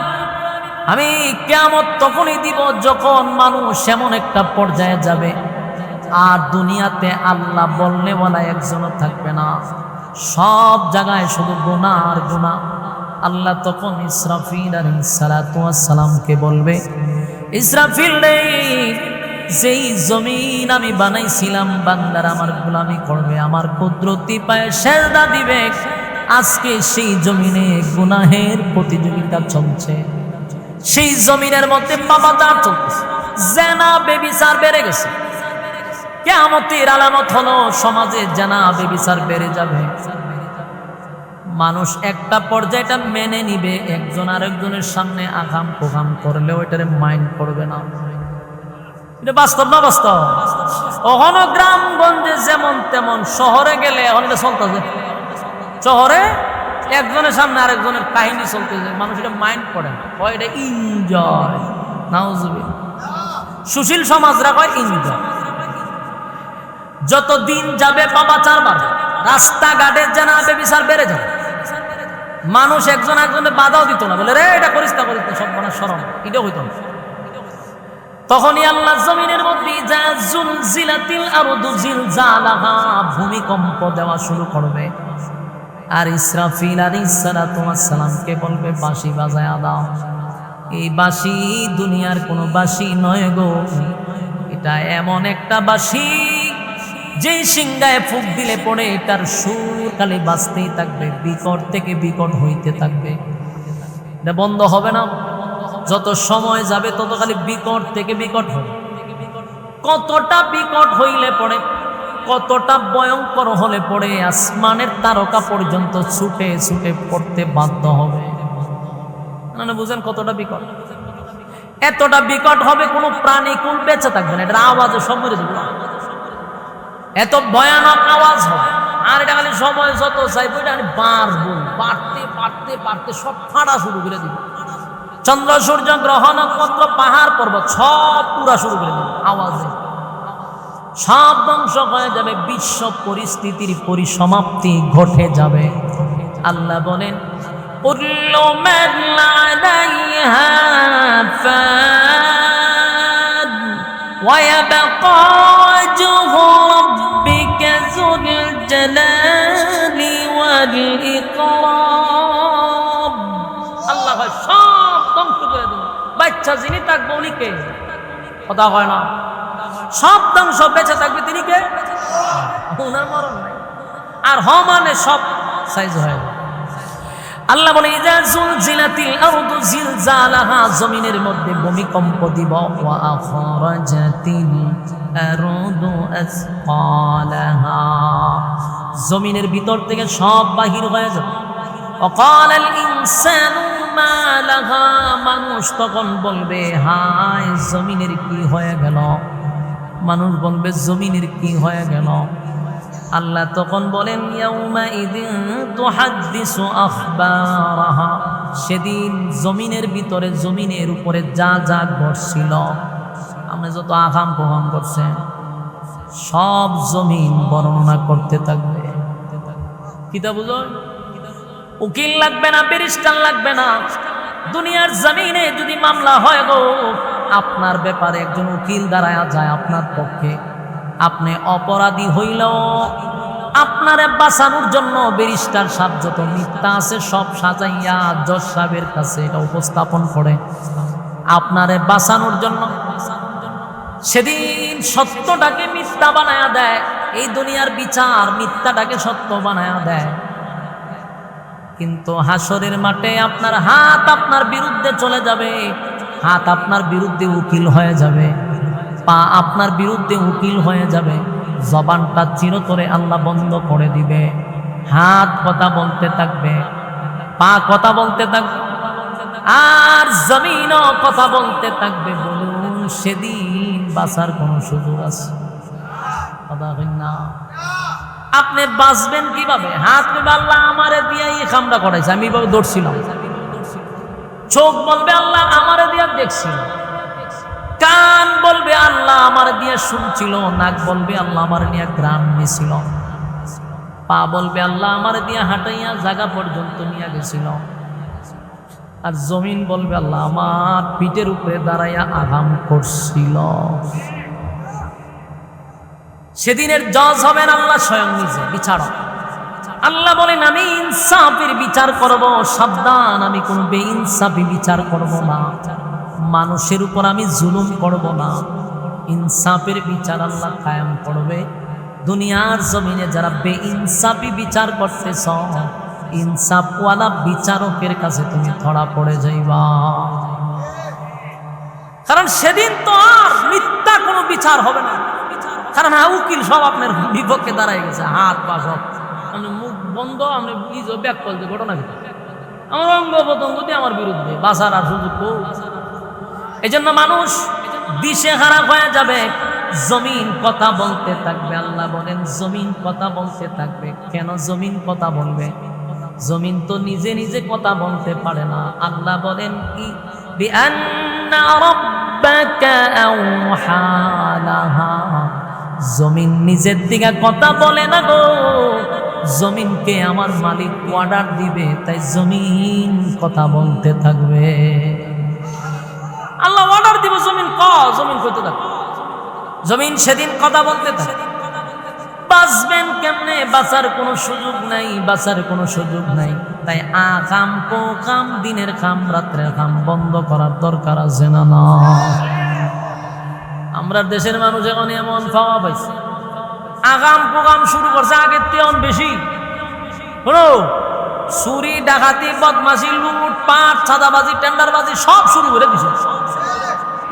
আমি কিয়ামত তখনই দিব যখন মানুষ এমন একটা পর্যায়ে যাবে আর দুনিয়াতে আল্লাহ বলনে বলা একজনও থাকবে না, সব জায়গায় শুধু গুনাহ আর গুনাহ। আল্লাহ তখন ইসরাফিল আলাইহিস সালাতু ওয়াস সালামকে বলবে, ইসরাফিল রে, যেই জমিন আমি বানাইছিলাম বান্দার আমার গোলামি করবে, আমার কুদরতি পায়ে সেজদা দিবে, আজকে সেই জমিনে গুনাহের প্রতিযোগিতা চলছে। সেই জমিনের মধ্যে পাপাচার চলতেছে, জেনা বেবিচার বেড়ে গেছে। কিয়ামতের আলামত হলো সমাজে জেনা বেবিচার বেড়ে যাবে। মানুষ একটা পর্যায়টা মেনে নিবে, একজন আরেকজনের সামনে আগাম প্রোগাম করলেও এটারে মাইন্ড করবে না। এটা বাস্তব না বাস্তব? ওখানে গ্রামগঞ্জে যেমন তেমন, শহরে গেলে এখন এটা চলতেছে। শহরে একজনের সামনে আরেকজনের কাহিনী চলতেছে, মানুষ এটা মাইন্ড করে, কয় এটা এনজয়। নাউজুবিল্লাহ। সুশীল সমাজরা কয় এনজয়। যত দিন যাবে পাপাচার বাড়বে, রাস্তাঘাটে জানা বেবিচার বেড়ে যাবে। মানুষ একজন একজনের বাধাও দিত না, বলে রে এটা করিস না, করিস না, সব মানে শরম, এটা হইতো না। তখনই আল্লাহ জমিনের মধ্যে ইযা যুলজিলাতিল আরদু জিলজালাহা, ভূমিকম্প দেওয়া শুরু করবে। আর ইসরাফিল আলাইহিস সালাতু ওয়াস সালামকে বলবে, বাঁশি বাজায়া দাও। এই বাঁশি দুনিয়ার কোনো বাঁশি নয় গো, এটা এমন একটা বাঁশি যে সিংহায় ফুঁক দিলে পড়ে এটার সুর খালি বাজতেই থাকবে, বিকট থেকে বিকট হইতে থাকবে, এটা বন্ধ হবে না। যত সময় যাবে তত খালি বিকট থেকে বিকট হবে। কতটা বিকট হইলে পড়ে, কতটা ভয়ঙ্কর হলে পড়ে আসমানের তারকা পর্যন্ত ছুটে ছুটে পড়তে বাধ্য হবে। মানে বুঝেন কতটা বিকট? এতটা বিকট হবে কোনো প্রাণী কুল বেঁচে থাকবে না, এটার আওয়াজে সব মরে যাবে। এত ভয়ানক আওয়াজ হবে। আর এটা খালি সময় যত চাইবো এটা বাড়বো, বাড়তে বাড়তে বাড়তে সব ফাটা শুরু করে দিবে। চন্দ্র সূর্য গ্রহ নক্ষত্র পাহাড় পর্বত সব পুরা শুরু করে দিবে আওয়াজে, সব ধ্বংস হয়ে যাবে। বিশ্ব পরিস্থিতির পরিসমাপ্তি ঘটে যাবে। আল্লাহ বলেন, কুল্লু মান আলাইহা ফান ওয়া ইয়াবকা ওয়াজহু রাব্বিকা যুল জালালি ওয়াল ইকরাম। আল্লাহ ভাই সব ধ্বংস করে দেবে। বাচ্চা যিনি থাকবে উনি কে? কথা হয় না। সব ধ্বংস, বেঁচে থাকবে তিনি কে? ওনার মরণ নাই। আর মানে সব সাইজ হয়ে যাবে। আল্লাহ বলে, ইযা যুলজিলাতিল আরদু জিলজালাহা, জমিনের মধ্যে ভূমিকম্প দিব। ওয়া আখরাজাতিল আরদু আসকালাহা, জমিনের ভিতর থেকে সব বাহির হয়ে যাবে। ওয়া ক্বালাল ইনসানু মা লাহা, মানুষ তখন বলবে, হায় জমিনের কি হয়ে গেল? মানুষ বলবে, জমিনের কি হয়ে গেল? আল্লাহ তখন বলেন ইয়াউমাইযিন তুহাদ্দিসু আখবারাহা, সেদিন জমিনের ভিতরে জমিনের উপরে যা যা ঘটছিল, আপনি যত আগাম প্রমাণ করছেন সব জমিন বর্ণনা করতে থাকবে। কিতা বুঝুন, উকিল লাগবে না, ব্যারিস্টার লাগবে না। দুনিয়ার জমিনে যদি মামলা হয় গো, আপনার ব্যাপারে একজন উকিল দাঁড়ায় যায় আপনার পক্ষে, আপনি অপরাধী হইলেও আপনারে বাঁচানোর জন্য ব্যারিস্টার সাহেব যত মিথ্যা আছে সব সাজাইয়া জজ সাহেবের কাছে এটা উপস্থাপন করে আপনারে বাঁচানোর জন্য। সেদিন সত্যটাকে মিথ্যা বানায়া দেয়, এই দুনিয়ার বিচার মিথ্যাটাকে সত্য বানায়া দেয়। কিন্তু হাসরের মাঠে আপনার হাত আপনার বিরুদ্ধে চলে যাবে, হাত আপনার বিরুদ্ধে উকিল হয়ে যাবে, পা আপনার বিরুদ্ধে উকিল হয়ে যাবে, জবানটা চিরতরে আল্লাহ বন্ধ করে দিবে। হাত কথা বলতে থাকবে, পা কথা বলতে থাকবে, আর জমিনও কথা বলতে থাকবে। বলুন সেদিন বাঁচার কোন সুযোগ আছে? কথা হয় না। আপনি বাঁচবেন কিভাবে? হাত আল্লাহ আমারে দিয়ে এই কামটা করাইছে, আমি এইভাবে দৌড়ছিলাম। চোখ বলবে আল্লাহ আমারে দিয়ে দেখছিল, কান বলবে আল্লাহ আমার দিয়ে শুনছিল, নাক বলবে আল্লাহ আমার নিয়ে গ্রাম নিয়েছিল, পা বলবে আল্লাহ আমার দিয়ে হাঁটাইয়া জায়গা পর্যন্ত নিয়ে গেছিল, আর জমিন বলবে আল্লাহ আমার পিঠের উপরে দাঁড়াইয়া আরাম করছিল। সেদিনের জজ হবেন আল্লাহ স্বয়ং নিজে, বিচারক। আল্লাহ বলেন আমি ইনসাফের বিচার করব, সাবধান আমি কোন বেইনসাফি বিচার করব না, মানুষের উপর আমি জুলুম করব না। ইনসাফের বিচার আল্লাহ কায়েম করবে। দুনিয়ার জমিনে যারা বেইনসাফি বিচার করতেছ, ইনসাফওয়ালা বিচারকের কাছে তুমি ধরা পড়ে যাইবা। কারণ সেদিন তো আর মিথ্যা কোনো বিচার হবে না, কারণ উকিল সব আপনার বিপক্ষে দাঁড়ায় গেছে, হাত পা সব মুখ বন্ধ, আপনি ব্যাক করতে ঘটনা কি আমার অঙ্গ প্রত্যঙ্গ দিয়ে আমার বিরুদ্ধে বাঁচার আর সুযোগ। এই জন্য মানুষ দিশে হারা হয়ে যাবে, জমিন কথা বলতে থাকবে। আল্লাহ বলেন জমিন কথা বলতে থাকবে। কেন জমিন কথা বলবে? জমিন তো নিজে নিজে কথা বলতে পারে না। আল্লাহ বলেন কি বিআন্না রাব্বাকা আওহা লাহা, জমিন নিজের দিকে কথা বলে না গো, জমিনকে আমার মালিক অর্ডার দিবে, তাই জমিন কথা বলতে থাকবে। আল্লাহ অর্ডার দিব, জমিন জমিন কইতে থাকবে, জমিন সেদিন কথা বলতে থাকবে। বাঁচবেন কেমনে? বাঁচার কোনো সুযোগ নাই, বাঁচার কোনো সুযোগ নাই। তাই আকাম কোকাম, দিনের কাম রাত্রের কাম বন্ধ করার দরকার আছে না? না, আমরা দেশের মানুষ এখন এমন পাওয়া পাইছে, আগাম প্রোগ্রাম শুরু করছে আগের তেমন বেশি। শোনো, চুরি ডাকাতি বদমাশি লুট পাট চাঁদাবাজি টেন্ডারবাজি সব শুরু করে দিছে।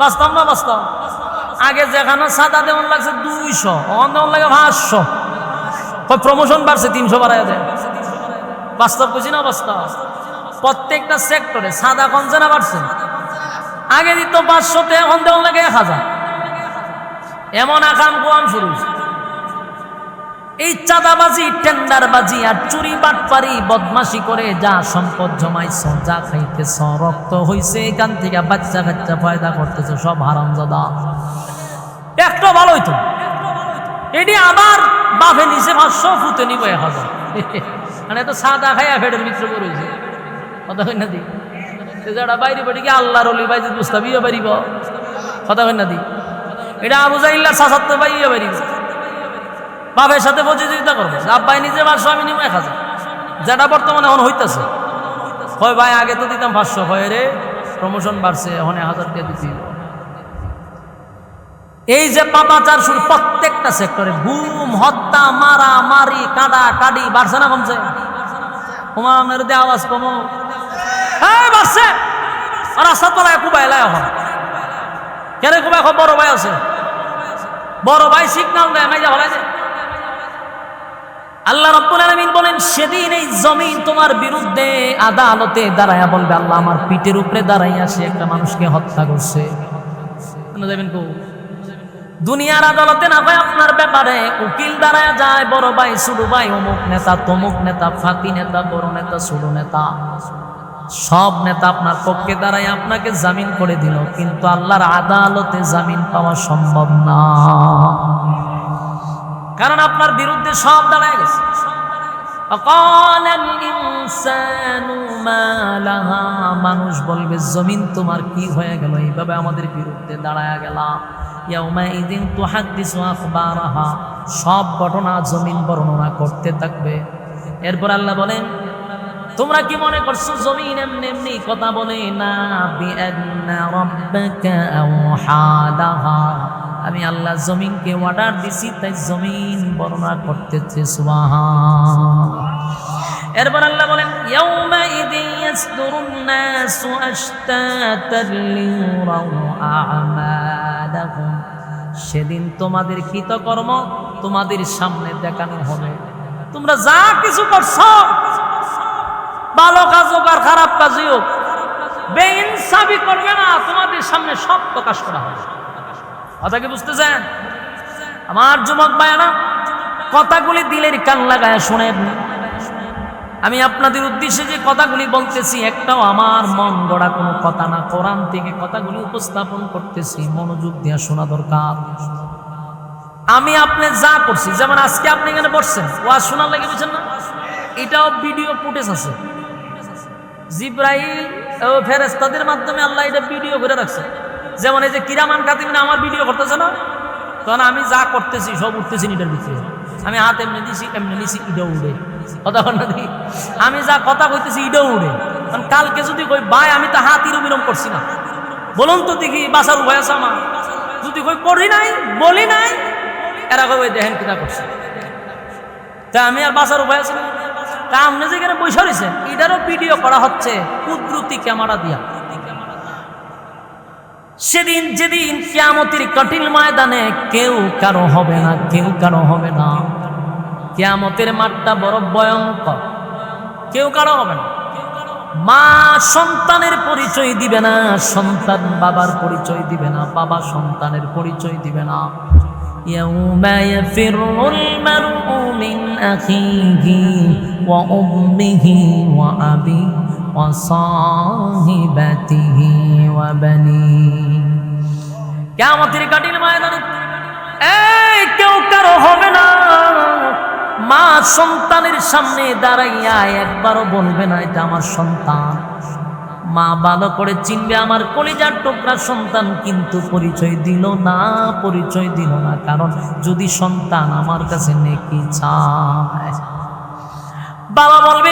বাস্তব না বাস্তব? আগে যেখানে চাঁদা দেওয়ান লাগছে 200, ওখান দেওয়ান লাগে 500, প্রমোশন বাড়ছে 300 বাড়ায় দেয়। বাস্তব বুঝি না বাস্তব? প্রত্যেকটা সেক্টরে চাঁদা কমছে না বাড়ছে? আগে দিত 500, এখন দেওয়ান লাগে 1000। এমন আকাম কোয়াম শুরু হয়েছে। এই চাঁদাবাজি টেন্ডারবাজি আর চুরি বাটপারি বদমাশি করে যা সম্পদ জমাইছ, যা খাইতেছ, রক্ত হইছে, এখান থেকে বাচ্চা কাচ্চা পয়দা করতেছ, সব হারামজাদা। একটা ভালো হইতো, এটি আবার বাফে নিচে 500, ফুতে নিব 1000। মানে এত সাদা খাইয়া ফেটের ভিতরে পড়েছে। কথা হয় না দি? যারা বাইরে বাড়ি গিয়ে আল্লাহর অলি বাইরে বুঝতাবিও পারিব। কথা হয় না দি? এটা আবু জাহিল্লার শাসাত্তে পাইয়া পারিব। বাপের সাথে প্রতিযোগিতা করবো, আব্বাই নিজে 500, আমি নিব 1000, যেটা বর্তমানে এখন হইতেছে। হয় ভাই আগে তো দিতাম 500, হয় রে প্রমোশন বাড়ছে, এখন 1000 দিয়ে দিতে। এই যে পাপাচার শুরু প্রত্যেকটা সেক্টরে, গুম হত্যা মারা মারি কাটা কাটি বাড়ছে না কমছে? তোমার আপনার দিয়ে আওয়াজ কমো, হ্যাঁ বাড়ছে। রাস্তা তলায় কুবাই লাই এখন কেন কুবাই? বড় ভাই আছে, বড় ভাই সিগনাল দেয়, মাইজা ভালাই দেয়। আল্লাহ রাব্বুল আলামিন বলেন সেদিন এই জমিন তোমার বিরুদ্ধে আদালতে দাঁড়াইয়া বলবে আল্লাহ আমার পিঠের উপরে দাঁড়াইয়া সে একটা মানুষকে হত্যা করছে। যাবেন কো? দুনিয়ার আদালতে না হয় আপনার ব্যাপারে উকিল দাঁড়ায় যায়, বড় ভাই ছোট ভাই, অমুক নেতা তমুক নেতা, ফাঁকি নেতা, বড় নেতা ছোট নেতা, সব নেতা আপনার পক্ষে দাঁড়ায় আপনাকে জামিন করে দিল, কিন্তু আল্লাহর আদালতে জামিন পাওয়া সম্ভব না, কারণ আপনার বিরুদ্ধে সব দাঁড়ায় গেছে। মানুষ বলবে জমিন তোমার কি হয়ে গেল, এইভাবে আমাদের বিরুদ্ধে দাঁড়ায় গেলা। সব ঘটনা জমিন বর্ণনা করতে থাকবে। এরপর আল্লাহ বলেন, তোমরা কি মনে করছো জমিন এমনি এমনি কথা বলে না? আমি আল্লাহ জমিনকে অর্ডার দিছি, তাই জমিন বর্ণনা করতেছে। সুবহান। এরপর আল্লাহ বলেন, ইয়াউমাইযিন ইয়াসদুরুন নাসু আশতাতান লিউরাউ আ'মালাহুম, সেদিন তোমাদের কৃতকর্ম তোমাদের সামনে দেখানো হবে। তোমরা যা কিছু করছো, ভালো কাজ হোক আর খারাপ কাজই হোক, বেইনসাফি করবে না, তোমাদের সামনে সব প্রকাশ করা হবে। কথা কি বুঝতেছেন? আমার যুবক ভাইরা, কথাগুলি দিলের কান লাগায় শুনেন। আমি আপনাদের উদ্দেশ্যে যে কথাগুলি বলতেছি, একটাও আমার মন গড়া কোনো কথা না, কোরআন থেকে কথাগুলি উপস্থাপন করতেছি, মনোযোগ দিয়ে শোনা দরকার। আমি আপনি যা করছি, যেমন আজকে আপনি এখানে বসছেন, ওয়াজ শোনার লাগে, বুঝছেন না? এটাও ভিডিও ফুটেজ আছে, জিব্রাইল ও ফেরেশতাদের মাধ্যমে আল্লাহ এটা ভিডিও করে রাখছে। যেমন এই যে কিরামান কাতিবিন আমার ভিডিও করতেছে না, তখন আমি যা করতেছি সব উঠতেছি এটার ভিতরে। আমি হাত এমনি দিছি, এমনি নিছি, ইটাও উড়ে। কথা বল না দেখি, আমি যা কথা কইতেছি ইটাও উড়ে। কারণ কালকে যদি কই ভাই আমি তো হাত ইরম ইরম করছি না, বলুন তো দেখি বাসার উভয় আছে আমার, যদি কই করি নাই বলি নাই, এরা কই দেখেন কিনা করছে, তা আমি আর বাসার উভয় আছে না? তা আপনি যেখানে বসে রয়েছেন এটারও ভিডিও করা হচ্ছে কুদরতি ক্যামেরা দিয়া। সেদিন যেদিন কিয়ামতের কঠিন ময়দানে কেউ কারো হবে না, কেউ কারো হবে না। কিয়ামতের মাঠটা বড় ভয়ঙ্কর, কেউ কারো হবে না। মা সন্তানের পরিচয় দিবে না, সন্তান বাবার পরিচয় দিবে না, বাবা সন্তানের পরিচয় দিবে না। ইয়াউমা ইয়াফিরুল মারউ মিন আখিহি ওয়া উম্মিহি ওয়া আবি ওয়া সাহিবাতিহি ওয়া বানি। কিয়ামতের কঠিন ময়দানে এই কেউ কারো হবে না। মা সন্তানের সামনে দাঁড়াইয়া একবারও বলবে না এটা আমার সন্তান। মা ভালো করে চিনবে আমার কলিজার টুকরা সন্তান, কিন্তু পরিচয় দিল না, পরিচয় দিল না। কারণ যদি সন্তান আমার কাছে নেকি চায়, বাবা বলবে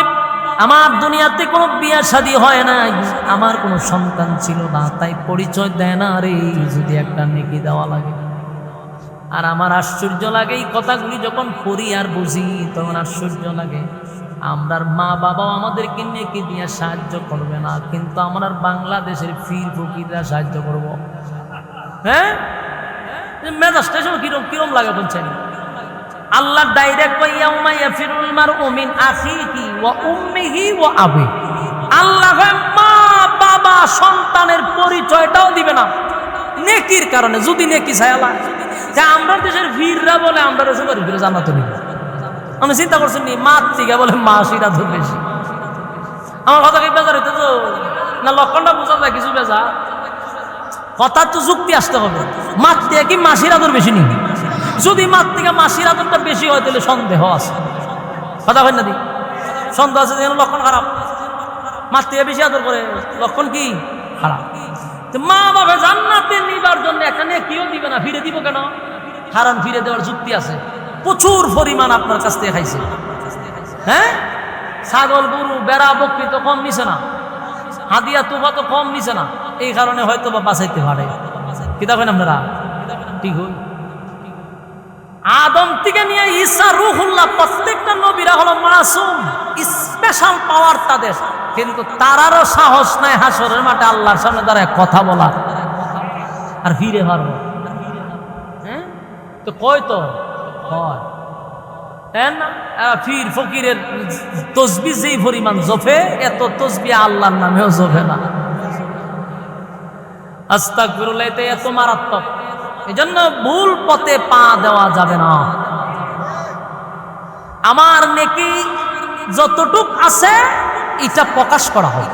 আমার দুনিয়াতে কোনো বিয়া শাদী হয় নাই, আমার কোনো সন্তান ছিল না, তাই পরিচয় দেয় না রে, যদি একটা নেকি দেওয়া লাগে। আর আমার আশ্চর্য লাগে এই কথাগুলি যখন পড়ি আর বুঝি, তখন আশ্চর্য লাগে। আমরার মা বাবাও আমাদেরকে নেকি দিয়ে সাহায্য করবে না, কিন্তু আমরা বাংলাদেশের ফির ফকিররা সাহায্য করব। হ্যাঁ, মেজাজটা কিরম কিরম লাগে বলছেন। আল্লাহ ডাইরেক্ট ইয়াউমা ইয়াফিরুল মারউ মিন আখিহি ওয়া উম্মিহি ওয়া আবি। আল্লাহ মা বাবা সন্তানের পরিচয়টাও দিবে না নেকির কারণে, যদি নেকি চায় আল্লাহ। যা আমরা দেশের ভিড়রা বলে আমরা রসুলের ভিড়ে জানাতে নিব, আমি চিন্তা করছি নি মার থেকে বলে মাসিরা ধর বেশি। আমার কথা কি বেজার হইতে তো না, লক্ষণটা বোঝা যায় কিছু বেজা কথা, তো যুক্তি আসতে হবে। মার থেকে কি মাসির আদর বেশি নি? যদি মার থেকে মাসির আদরটা বেশি হয় তাহলে সন্দেহ আছে। কথা হয় না দি, সন্দেহ আছে যেন লক্ষণ খারাপ। মার থেকে বেশি আদর করে লক্ষণ কি খারাপ। মা বাবা জান্নাতে নিবার জন্য একটা নেকিও দিবে না, ফিরে দিব কেন? কারণ ফিরে দেওয়ার যুক্তি আছে, প্রচুর পরিমাণ আপনার কাছ থেকে খাইছে। হ্যাঁ, ছাগল গরু বেড়া বকরি তো কম নিছে না, হাদিয়া তোবা তো কম নিছে না, এই কারণে হয়তো বা বাঁচাইতে পারে। কি দেখেন আপনারা? ঠিক হই আদম থেকে নিয়ে ঈসা রূহুল্লাহ প্রত্যেকটা নবীরা হলো মাসুম, স্পেশাল পাওয়ার তাদের, কিন্তু তারারও সাহস নাই হাসরের মাঠে আল্লাহর সামনে দাঁড়ায় কথা বলার আর ফিরে পারবো। হ্যাঁ, তো কয় তো হয় ফির ফকিরের তসবি যেই পরিমাণ জফে, এত তসবি আল্লাহর নামেও জফে না। আস্তাগফিরুল্লাহ, এত মারাত্মক। এজন্য ভুল পথে পা দেওয়া যাবে না। আমার নেকি যতটুক আছে এটা প্রকাশ করা হয়।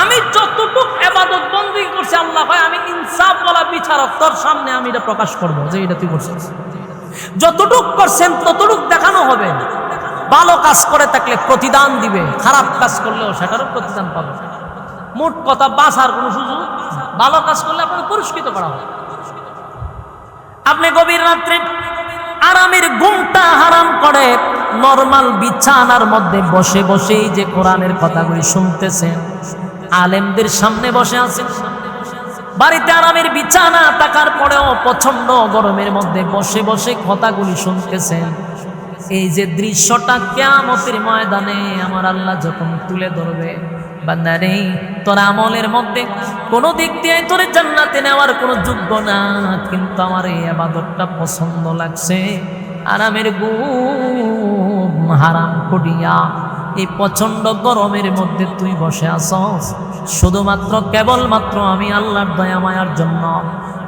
আমি যতটুক ইবাদত বন্দেগী করছি আল্লাহ ভাই আমি ইনসাফ বলা বিচারক তোর সামনে আমি এটা প্রকাশ করব যে এটা তুই করছিস। যতটুক করছেন ততটুক দেখানো হবে। ভালো কাজ করে থাকলে প্রতিদান দিবে, খারাপ কাজ করলেও সেটারও প্রতিদান পাবে। মোট কথা বাঁচার কোনো সুযোগ, ভালো কাজ করলে আপনাকে পুরস্কৃত করা হবে। আপনি গভীর রাত্রে আরামের ঘুমটা হারাম করে নরমাল বিছানার মধ্যে বসে বসেই যে কোরআনের কথাগুলি শুনতেছেন, আলেমদের সামনে বসে আছেন, বাড়িতে আরামের বিছানা থাকার পরেও প্রচন্ড গরমের মধ্যে বসে বসে কথাগুলি শুনতেছেন, এই যে দৃশ্যটা কিয়ামতের ময়দানে আমার আল্লাহ যখন তুলে ধরবে, বান্দা রে তোর আমলের মধ্যে কোনো দিক দিয়ে তোর জান্নাতে নেওয়ার কোনো যোগ্য না, কিন্তু আমার এই ইবাদতটা পছন্দ লাগছে, আরামের ঘুম হারাম করিয়া এই প্রচন্ড গরমের মধ্যে তুই বসে আসস শুধুমাত্র কেবলমাত্র আমি আল্লাহর দয়া মায়ার জন্য,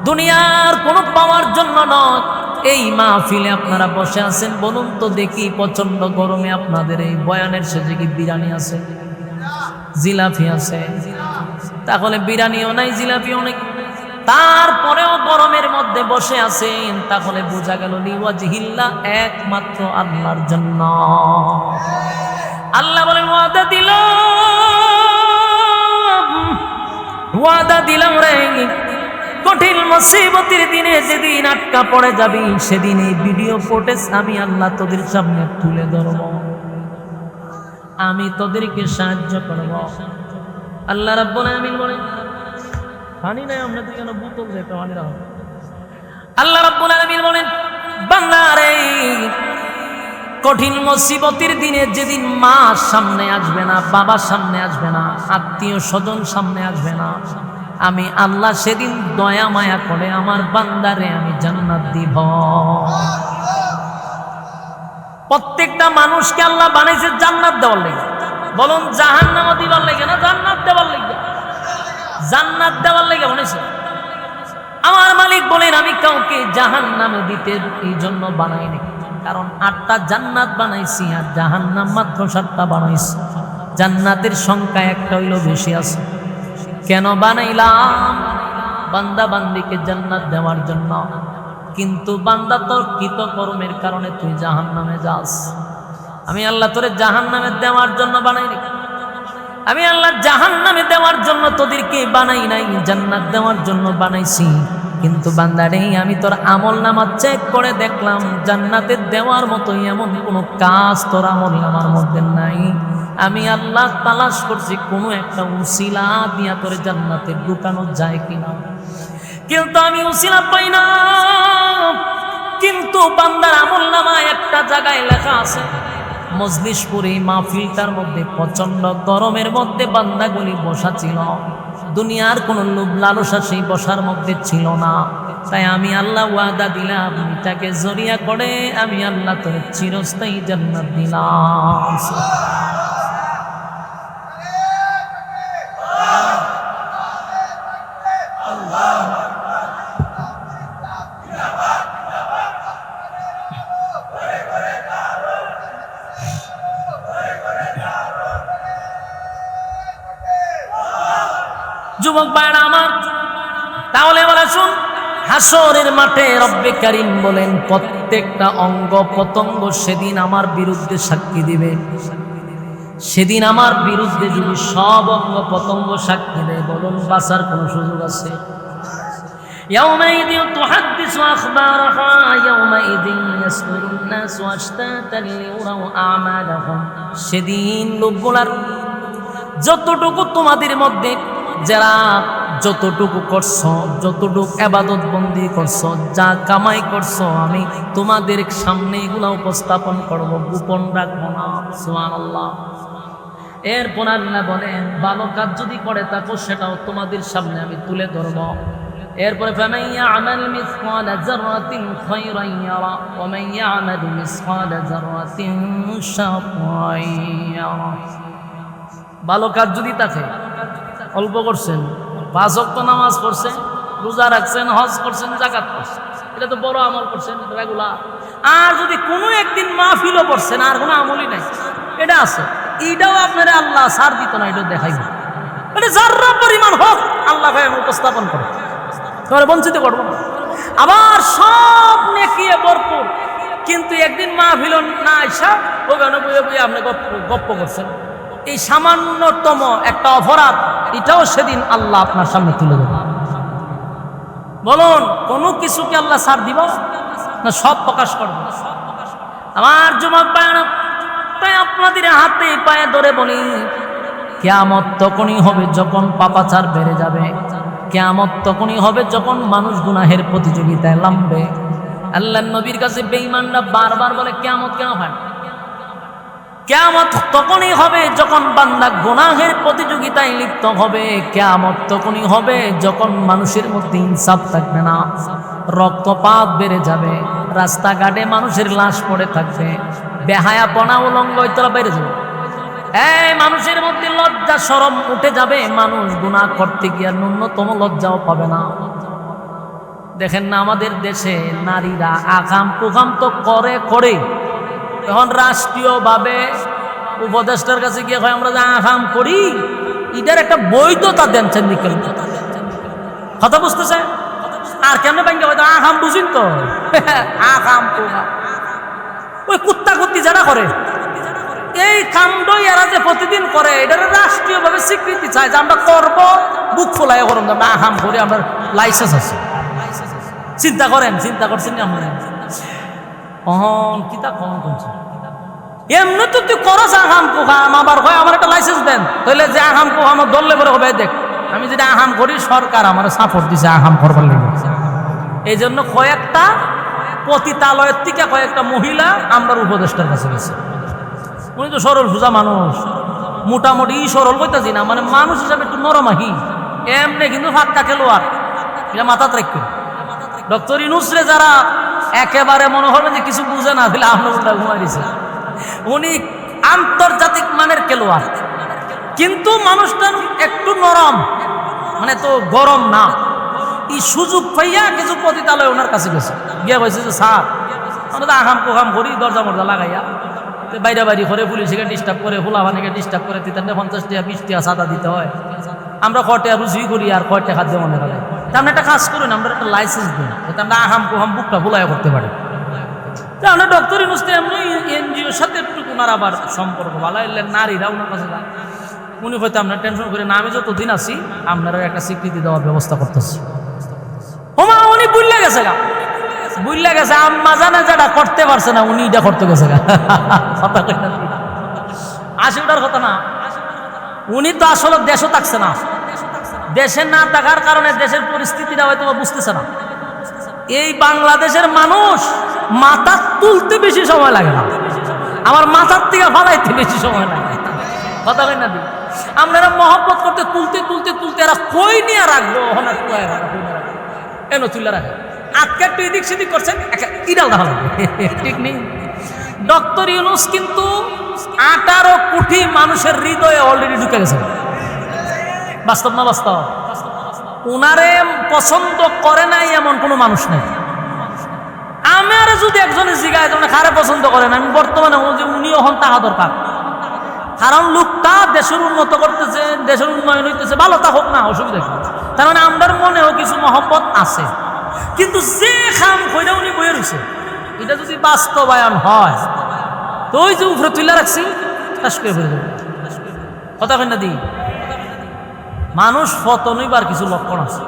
দুনিয়ার কোনো পাওয়ার জন্য নয়। এই মাহফিলে আপনারা বসে আছেন, বলুন তো দেখি প্রচন্ড গরমে আপনাদের এই বয়ানের শেষে কি বিরিয়ানি আছে, জিলাপি আছে? তাহলে বিরিয়ানিও নাই, জিলাপিও নেই, তারপরেও গরমের মধ্যে বসে আছেন, তাহলে বোঝা গেল লিওয়াজহিল্লাহ, একমাত্র আল্লাহর জন্য। আল্লাহ বলেন ওয়াদা দিলাম রে, কঠিন মুসিবতের দিনে যেদিন আটকা পড়ে যাবি সেদিন এই ভিডিও ফুটেজ আমি আল্লাহ তোদের সামনে তুলে ধরব, আমি তোদেরকে সাহায্য করব। আল্লাহ রাব্বুল আলামিন বলেন পানি নাই, আমরা তো কেন বোতল দিয়ে পানি রাখব। আল্লাহ রাব্বুল আলামিন বলেন বান্দা রে, কঠিন মুসিবতের দিনে যেদিন মা সামনে আসবে না, বাবা সামনে আসবে না, আত্মীয় স্বজন সামনে আসবে না, আমি আল্লাহ সেদিন দয়া মায়া করে আমার বান্দারে আমি জান্নাত দিব। প্রত্যেকটা মানুষকে আল্লাহ বানাইছে জান্নাত দেওয়ার লাগে, বলুন জাহান্নামও দিবার লাগে না জান্নাত দেওয়ার লাগে? জান্নাত দেওয়ার লাগে বানাইছে। আমার মালিক বলেন আমি কাউকে জাহান্নামে দিতে এই জন্য বানাইনি, কারণ 8টা জান্নাত বানাইছি আর জাহান্নাম মাত্র 7টা বানাইছি, জান্নাতের সংখ্যা একটা হইল বেশি আছে। কেন বানাইলাম? বান্দা বান্দিকে জান্নাত দেওয়ার জন্য, কিন্তু বান্দা তোর কৃতকর্মের কারণে তুই জাহান্নামে যাস। আমি আল্লাহ তোরে জাহান্নামে দেওয়ার জন্য বানাইনি, আমি আল্লাহ জাহান্নামে দেওয়ার জন্য তোদেরকে বানাই নাই, জান্নাত দেওয়ার জন্য বানাইছি। কিন্তু বান্দারে আমি তোর আমল নামা চেক করে দেখলাম জান্নাতে দেওয়ার মতো এমন কোনো কাজ তোর আমল নামার মধ্যে নাই। আমি আল্লাহ তালাশ করছি কোনো একটা উসিলা দিয়া তোর জান্নাতে ঢুকানো যায় কিনা, কিন্তু আমি উসিলা পাই না। কিন্তু বান্দার আমল নামায় একটা জায়গায় লেখা আছে, মজলিশপুরে মাহফিলটার মধ্যে প্রচন্ড গরমের মধ্যে বান্দাগুলি বসা ছিল, দুনিয়ার কোনো লোভ লালসা সেই বসার মধ্যে ছিল না। তাই আমি আল্লাহ ওয়াদা দিলাম, এটাকে জরিয়া করে আমি আল্লাহ তোর চিরস্থায়ী জান্নাত দিলাম। যুবক ভাইরা আমার, তাহলে বলা শুন, হাসরের মাঠে রব্বে কারীম বলেন প্রত্যেকটা অঙ্গ প্রত্যঙ্গ সেদিন আমার বিরুদ্ধে সাক্ষী দিবে। সেদিন আমার বিরুদ্ধে যদি সব অঙ্গ প্রত্যঙ্গ সাক্ষী দেয়, বলুন বাঁচার কোনো সুযোগ আছে? ইয়াউমাইযিন তুহাদ্দিসু আখবারাহা ইয়াউমাইযিন ইয়াসদুরুন নাসু আশতাতান লিউরাউ আমালাহুম। সেদিন লোকগুলার যতটুকু তোমাদের মধ্যে যারা যতটুকু করছো, যতটুকু ইবাদত বন্দি করছো, যা কামাই করছো, আমি তোমাদের সামনে এগুলা উপস্থাপন করব, গোপন রাখবো না। সুবহানাল্লাহ। এরপর আল্লাহ বলেন ভালো কাজ যদি করে থাকো সেটাও তোমাদের সামনে আমি তুলে ধরবো। এরপরে ফামান ইয়ামাল মিসকালা যাররাতিন খায়রান ইয়ারা ওয়া মান ইয়ামাল মিসকালা যাররাতিন শাররান ইয়ারা। ভালো কাজ যদি থাকে, অল্প করছেন, 5 ওয়াক্ত নামাজ পড়ছেন, রোজা রাখছেন, হজ করছেন, যাকাত করছেন, এটা তো বড় আমল করছেন রেগুলার। আর যদি কোনো একদিন মাহফিলও করছেন আর কোনো আমলই নাই, এটা আছে, এইটাও আপনারা আল্লাহ ছাড় দিত না, এটা দেখাইব। এটা যারা পরিমাণ হোক আল্লাহ ভাই উপস্থাপন করে, তোমার বঞ্চিত করবো না। আবার সব নেকিয়ে ভরপুর, কিন্তু একদিন মাহফিল না আইসা ওখানে বইয়ে বইয়ে আপনি গপ্প করছেন, এই সামান্যতম একটা অপরাধ, এটাও সেদিন আল্লাহ আপনার সামনে তুলে দেবে। বলুন কোনো কিছুকে আল্লাহ ছাড় দিব না সব প্রকাশ করবে? আমার যুবক ভাইরা, তাই আপনাদের হাতে পায়ে ধরে বলি, কিয়ামত তখনই হবে যখন পাপাচার বেড়ে যাবে, কিয়ামত তখনই হবে যখন মানুষ গুনাহের প্রতিযোগিতায় নামবে। আল্লাহর নবীর কাছে বেঈমানরা বারবার বলে কিয়ামত কেন হয়? কিয়ামত তখনই হবে যখন বান্দা গুনাহের প্রতিযোগিতায় লিপ্ত হবে, কিয়ামত তখনই হবে যখন মানুষের মধ্যে ইনসাফ থাকবে না, রক্তপাত বেড়ে যাবে, রাস্তাঘাটে মানুষের লাশ পড়ে থাকবে, বেহায়াপনা উলঙ্গ ইত্যাদি বেড়ে যাবে। এই মানুষের মধ্যে লজ্জা শরম উঠে যাবে, মানুষ গুনাহ করতে গিয়ে ন্যূনতম লজ্জাও পাবে না। দেখেন না আমাদের দেশে নারীরা আকাম কুকাম তো করে, এখন রাষ্ট্রীয়ভাবে উপদেষ্টার কাছে গিয়ে হয় আমরা যে আকাম করি, এটার একটা বৈধতা দেনছেন নিকেল, কথা বুঝতেছে? আর কেমনে ব্যাংকে হয়তো আকাম বুঝিন তো আকাম কুকাম, ওই কুত্তা কুত্তি যারা করে এই কাণ্ডই এরা যে প্রতিদিন করে, এটা রাষ্ট্রীয়ভাবে স্বীকৃতি চায় যে আমরা করবো, বুক ফোলাই করুন, আমরা আকাম করি, আমরা লাইসেন্স আছে। চিন্তা করছেন আমরা কিতা কম করছেন? এমনি তো তুই করস আহাম কুহাম, আবার হয় আমার একটা লাইসেন্স দেন, তাহলে যে আহাম কুহাম আমার দললে করে হবে, দেখ আমি যেটা আহাম করি সরকার আমার সাপোর্ট দিছে আহাম করবার লেগে। এই জন্য কয়েকটা পতিতালয়ের থেকে কয়েকটা মহিলা আমার উপদেষ্টার কাছে গেছে। উনি তো সরল সোজা মানুষ, মোটামুটি সরল কইতাছি না, মানে মানুষ হিসাবে একটু নরমাহি, এমনি কিন্তু ফাঁকা খেলোয়াড়, এটা মাথাত রাখবে। ডক্টর ইউনূসরে যারা একেবারে মনে হবে যে কিছু বুঝে না, দিলে আমরা ঘুমাই দিছে, উনি আন্তর্জাতিক মানের খেলোয়াড়, কিন্তু মানুষটা একটু নরম, মানে তো গরম না। এই সুযোগ পাইয়া কিছু পতিতালয় ওনার কাছে গেছে, গিয়া বলছে যে স্যার আমরা তো আহাম কোহাম করি, দরজা মরজা লাগাইয়া বাইরে বাইরে করে, পুলিশকে ডিস্টার্ব করে, ফুলাভানিকে ডিস্টার্ব করে, 50 টাকা 20 টাকা চাঁদা দিতে হয়, আমরা কয়টা রুজি করি আর কয়টা খাদ্য মনে করে। তা আমরা একটা কাজ করুন, আমরা একটা লাইসেন্স দিন, যাতে আমরা আহাম কুহাম বুকটা ভুলাই করতে পারি। তাহলে ডক্টর ইউনূস এমনি এনজিওর সাথে একটু ওনার আবার সম্পর্ক ভালো, এলেন নারীরা ওনার কাছে যায়, উনি হয়তো আপনার টেনশন করে না, আমি যতদিন আছি আপনারা একটা স্বীকৃতি দেওয়ার ব্যবস্থা করতেছি। ওমা উনি বুঝলে গেছে আম্মা জানে যেটা করতে পারছে না, উনি এটা করতে গেছে কথা কই না, আসি ওটার কথা না। উনি তো আসলে দেশও থাকছে না, দেশে না থাকার কারণে দেশের পরিস্থিতিটা হয়তো বুঝতেছে না। এই বাংলাদেশের মানুষ মাথা তুলতে বেশি সময় লাগে না, আমার মাথার থেকে ফালাইতে বেশি সময় লাগে, কথা কই না দি। আমরা মহব্বত করতে তুলতে এরা কই নিয়ে রাখবো, এনে তুলে রাখে, আজকে একটু এদিক সেদিক করছেন, ইডাল দেখা লাগবে, ঠিক নেই। ডক্টর ইউনূস কিন্তু 18 কোটি মানুষের হৃদয়ে অলরেডি ঢুকে গেছে, বাস্তব না বাস্তব? উনারে পছন্দ করে নাই এমন কোনো মানুষ নেই। আমার যদি একজনের জিগায় কারে পছন্দ করেন, আমি বর্তমানে উনি এখন টাকা দরকার, কারণ লোকটা দেশের উন্নত করতেছে, দেশের উন্নয়ন হইতেছে, ভালো তা হোক না, অসুবিধা কি? তার মানে আমার মনেও কিছু মহব্বত আছে, কিন্তু যে খাম কইরা উনি বইয়ে রয়েছে, এটা যদি বাস্তবায়ন হয় তো ওই যে উপরে তুলে রাখছি শেষ করে ফেলে দেবে, কথা কই না দি। মানুষ পতন হইবার কিছু লক্ষণ আছে।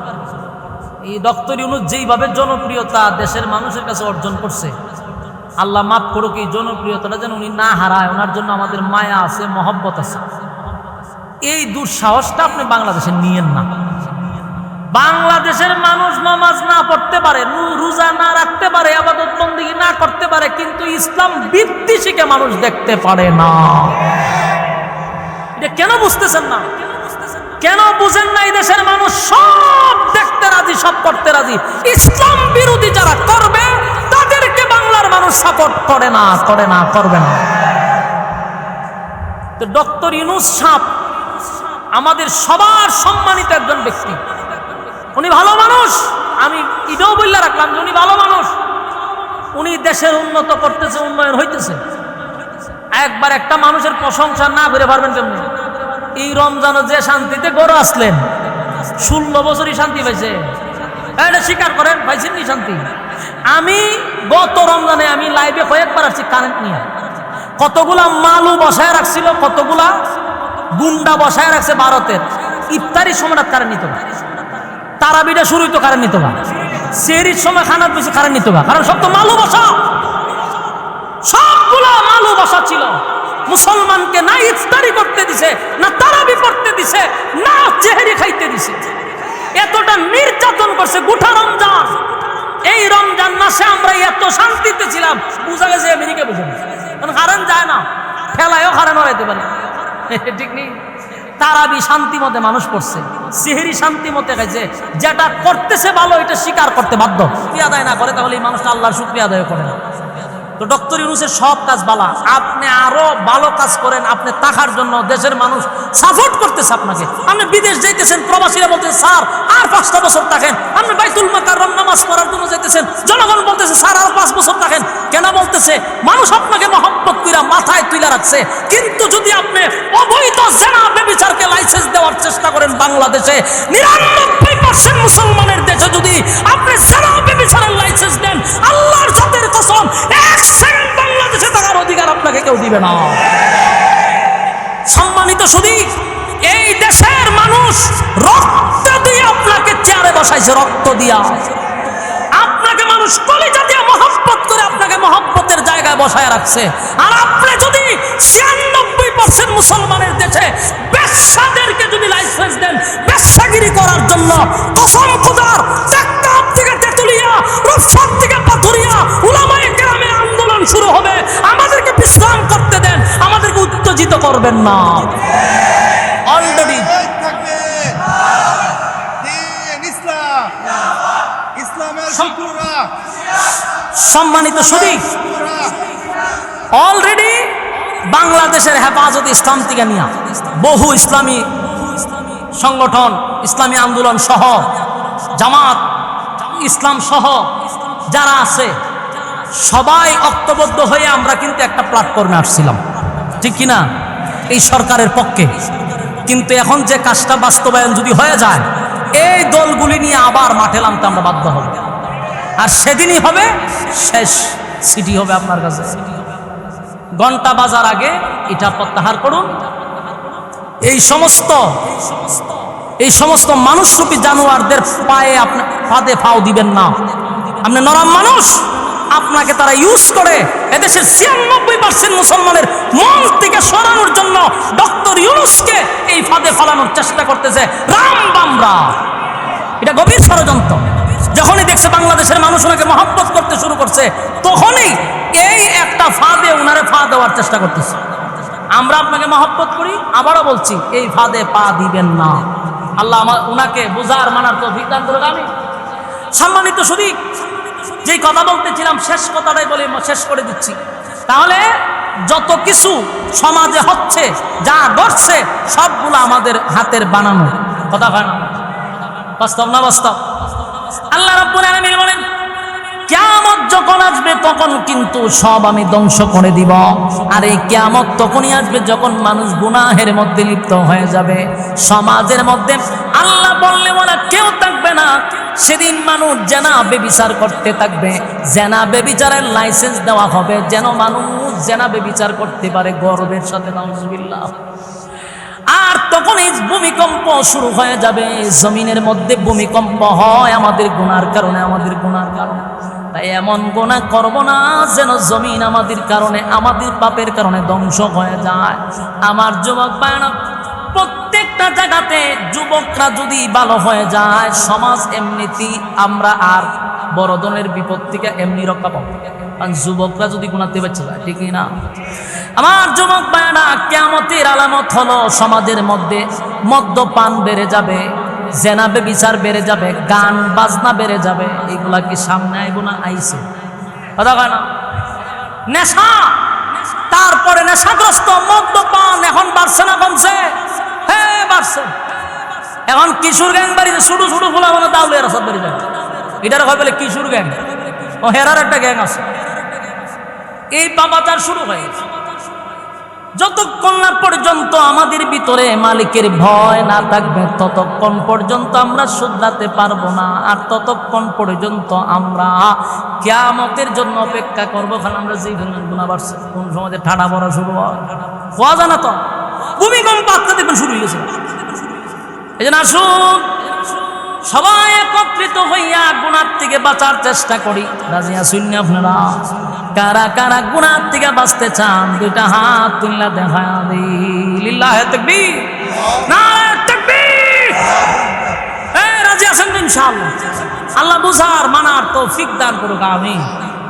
এই ডক্টর ইউনূস যেইভাবে জনপ্রিয়তা দেশের মানুষের কাছে অর্জন করছে, আল্লাহ মাফ করুক, এই জনপ্রিয়তাটা যেন উনি না হারায়, ওনার জন্য আমাদের মায়া আছে, মহব্বত আছে। এই দুঃসাহসটা আপনি বাংলাদেশে নিয়েন না। বাংলাদেশের মানুষ নামাজ না পড়তে পারে, রোজা না রাখতে পারে, ইবাদত বন্দেগী না করতে পারে, কিন্তু ইসলাম বিদ্বেষীকে মানুষ দেখতে পারে না। এটা কেন বুঝতেছেন না? কেন বুঝেন না? এই দেশের মানুষ সব দেখতে রাজি, সব করতে রাজি, ইসলাম বিরোধী যারা করবে তাদেরকে বাংলার মানুষ সাপোর্ট করে না, করবে না। তো ডক্টর ইউনূস সাহেব আমাদের সবার সম্মানিত একজন ব্যক্তি, উনি ভালো মানুষ, আমি এটাও বললে রাখলাম যে উনি ভালো মানুষ, উনি দেশের উন্নত করতেছে, উন্নয়ন হইতেছে। একবার একটা মানুষের প্রশংসা না করে পারবেন কেমন? এই রমজানে যে শান্তিতে গড়ে আসলেন, 16 বছরই শান্তি পাইছে, এটা স্বীকার করেন, পাইছেন নি শান্তি? আমি গত রমজানে আমি লাইভে কয়েকবার আসছি কারেন্ট নিয়ে, কতগুলা মালু বসায় রাখছিল, কতগুলা গুন্ডা বসায় রাখছে ভারতের। ইফতারির সময় কারেন্ট নিত না, তারাবিটা শুরুই তো কারেন্ট নিত না, সেহরির সময় খানার বেশি কারেন্ট নিত না, কারণ সব তো মালু বসা, সবগুলা মালু বসা ছিল। মুসলমানকে না ইফতারি করতে দিছে, না তারাবি পড়তে দিছে, না সেহরি খাইতে দিছে। এতটা নির্যাতন করছে গোটা রমজান। এই রমজান মাসে আমরা এত শান্তিতে ছিলাম, বুঝা গেছে আমেরিকা বুঝে না, কারণ কারেন্ট যায় না, ঠেলায়ও কারেন্ট হরাইতে পারে, ঠিক নেই। তারাবি শান্তি মতে মানুষ পড়ছে, সেহরি শান্তি মতে খাইছে, যেটা করতেছে ভালো এটা স্বীকার করতে বাধ্য। শুকরিয়া আদায় না করে তাহলে এই মানুষটা আল্লাহর শুকরিয়া আদায় করে না। তো ডক্টর ইউনূসের সব কাজ বালা, আপনি আরো ভালো কাজ করেন, আপনি টাকার জন্য দেশের মানুষ সাপোর্ট করতেছে আপনাকে। আপনি বিদেশ যাইতেছেন, প্রবাসীরা বলতেছে স্যার আর 5টা বছর থাকেন, আপনি বাইতুল মুকাররম নামাজ পড়ার জন্য যাইতেছেন, জনগণ বলতেছে স্যার আর 5 বছর থাকেন। কেন বলতেছে? মানুষ আপনাকে মহব্বত কইরা মাথায় তুলে রাখছে। কিন্তু যদি আপনি অবৈধ জেনা ব্যভিচারকে লাইসেন্স দেওয়ার চেষ্টা করেন বাংলাদেশে, 99% মুসলমানের দেশে যদি আপনি জেনা ব্যভিচারের লাইসেন্স দেন, আল্লাহর জাতের কসম বাংলাদেশে থাকার অধিকার আপনাকে কেউ দিবে না। সম্মানিত শুধু এই দেশের মানুষ রক্ত দিয়ে আপনাকে চেয়ারে বসাইছে, রক্ত দিয়া আপনাকে মানুষ কলিজা দিয়ে মহব্বত করে আপনাকে মহব্বতের জায়গায় বসায় রাখছে। আর আপনি যদি 96% মুসলমানের দেশে ব্যবসাদেরকে যদি লাইসেন্স দেন ব্যবসাগিরি করার জন্য, কসম খোদার টেকনাফ থেকে তেতুলিয়া, রূপসা থেকে পাথুরিয়া উলামায়ে কেরামের আন্দোলন শুরু হবে। আমাদেরকে বিশ্রাম করতে দেন, আমাদেরকে উত্তেজিত করবেন না। অলরেডি সম্মানিত শুধু অলরেডি বাংলাদেশের হেফাজত ইসলাম থেকে নিয়ে বহু ইসলামী সংগঠন, ইসলামী আন্দোলন সহ, জামাত ইসলাম সহ যারা আছে সবাই ঐক্যবদ্ধ হয়ে আমরা কিন্তু একটা প্ল্যাটফর্মে আসছিলাম, ঠিক কিনা, এই সরকারের পক্ষে। কিন্তু এখন যে কাজটা বাস্তবায়ন যদি হয়ে যায়, এই দলগুলি নিয়ে আবার মাঠে নামতে আমরা বাধ্য হব। আর সেদিনই হবে শেষ সিটি হবে আপনার কাছে। ঘন্টা বাজার আগে এটা প্রত্যাহার করুন। এই সমস্ত মানুষরূপী জানোয়ারদের পায়ে আপনি ফাঁদে ফাও দিবেন না। আপনি নরম মানুষ, আপনাকে তারা ইউজ করে এদেশের 96% মুসলমানের মন থেকে সরানোর জন্য ডক্টর ইউনূসকে এই ফাঁদে ফেলানোর চেষ্টা করতেছে রামবামরা। এটা গভীর ষড়যন্ত্র। যখনই দেখছে বাংলাদেশের মানুষ ওনাকে মহব্বত করতে শুরু করছে, তখনই এই একটা ফাঁদে ওনারে ফা দেওয়ার চেষ্টা করতেছে। আমরা আপনাকে মহব্বত করি, আবারও বলছি এই ফাঁদে পা দিবেন না। আল্লাহ ওনাকে বুঝার মানার তৌফিক দান করুন। আমি সম্মানিত শুধু যেই কথা বলতেছিলাম শেষ কথাটাই বলে শেষ করে দিচ্ছি। তাহলে যত কিছু সমাজে হচ্ছে, যা ঘটছে, সবগুলো আমাদের হাতের বানানো কথা, হয় না? বাস্তব না বাস্তব? আল্লাহ রাব্বুল আলামিন বলেন কিয়ামত যখন আসবে তখন কিন্তু সব আমি ধ্বংস করে দিব। আর এই কিয়ামত তখনই আসবে যখন মানুষ গুনাহের মধ্যে লিপ্ত হয়ে যাবে। সমাজের মধ্যে আল্লাহ বললে বলা কেউ থাকবে না। সেদিন মানুষ জেনা বেবিচার করতে থাকবে, জেনা বেবিচারের লাইসেন্স দেওয়া হবে যেন মানুষ জেনা বেবিচার করতে পারে গর্বের সাথে। নাউজুবিল্লাহ। আর তখনই ভূমিকম্প শুরু হয়ে যাবে। জমিনের মধ্যে ভূমিকম্প হয় আমাদের গুনার কারণে, আমাদের গুনার কারণে। তাই এমন গুনাহ করব না যেন জমিন আমাদের কারণে, আমাদের পাপের কারণে ধ্বংস হয়ে যায়। আমার যুবক ভাইরা, প্রত্যেকটা জায়গাতে যুবকরা যদি ভালো হয়ে যায়, সমাজ এমনিতেই আমরা আর বড় ধরনের বিপদ থেকে এমনি রক্ষা পাবো। কারণ যুবকরা যদি গুনাতে বেঁচে যায়, ঠিক না? আমার যুবক ভাইরা, কিয়ামতের আলামত হলো সমাজের মধ্যে মদ্যপান বেড়ে যাবে, জেনা বেবিচার বেড়ে যাবে, গান বাজনা বেড়ে যাবে। এগুলা কি সামনে আইব না? আইছে। কথা কয় না? নেশা, তারপরে নেশাগ্রস্ত মদ্যপান এখন বাড়ছে না কমছে? হ্যাঁ বাড়ছে। এখন কিশোর গ্যাং বাড়িতে ছোট ছোট ফুলা মানে দাউলিয়া রাস্তা বেড়ে যায়। এটার হয় বলে কিশোর গ্যাং, ও হেরার একটা গ্যাং আছে। এই বাবাচার শুরু হয়ে গেছে। যতক্ষণ না পর্যন্ত আমাদের ভিতরে মালিকের ভয় না থাকবে ততক্ষণ পর্যন্ত আমরা শুধরাতে পারবো না। আর ততক্ষণ পর্যন্ত আমরা কিয়ামতের জন্য অপেক্ষা করবো। কারণ আমরা যে গুনাহ বাড়ছে, কোন সময় ঠাডা পড়া শুরু হয় হওয়া যায় না, তো ভূমিকম্প আজকে দেখবেন শুরু হয়ে গেছে। এই জন্য আসুন সবাই একত্রিত হইয়া গুনাহ থেকে বাঁচার চেষ্টা করি। রাজি আছেন না আপনারা? কারা কারা গুনাহ থেকে বাঁচতে চান দুইটা হাত তুললা দেখা দিই। লিল্লাহে তাকবীর, নারে তাকবীর। রাজি আছেন ইনশাআল্লাহ? আল্লাহ বুঝার মানার তৌফিক দান করুক, আমিন।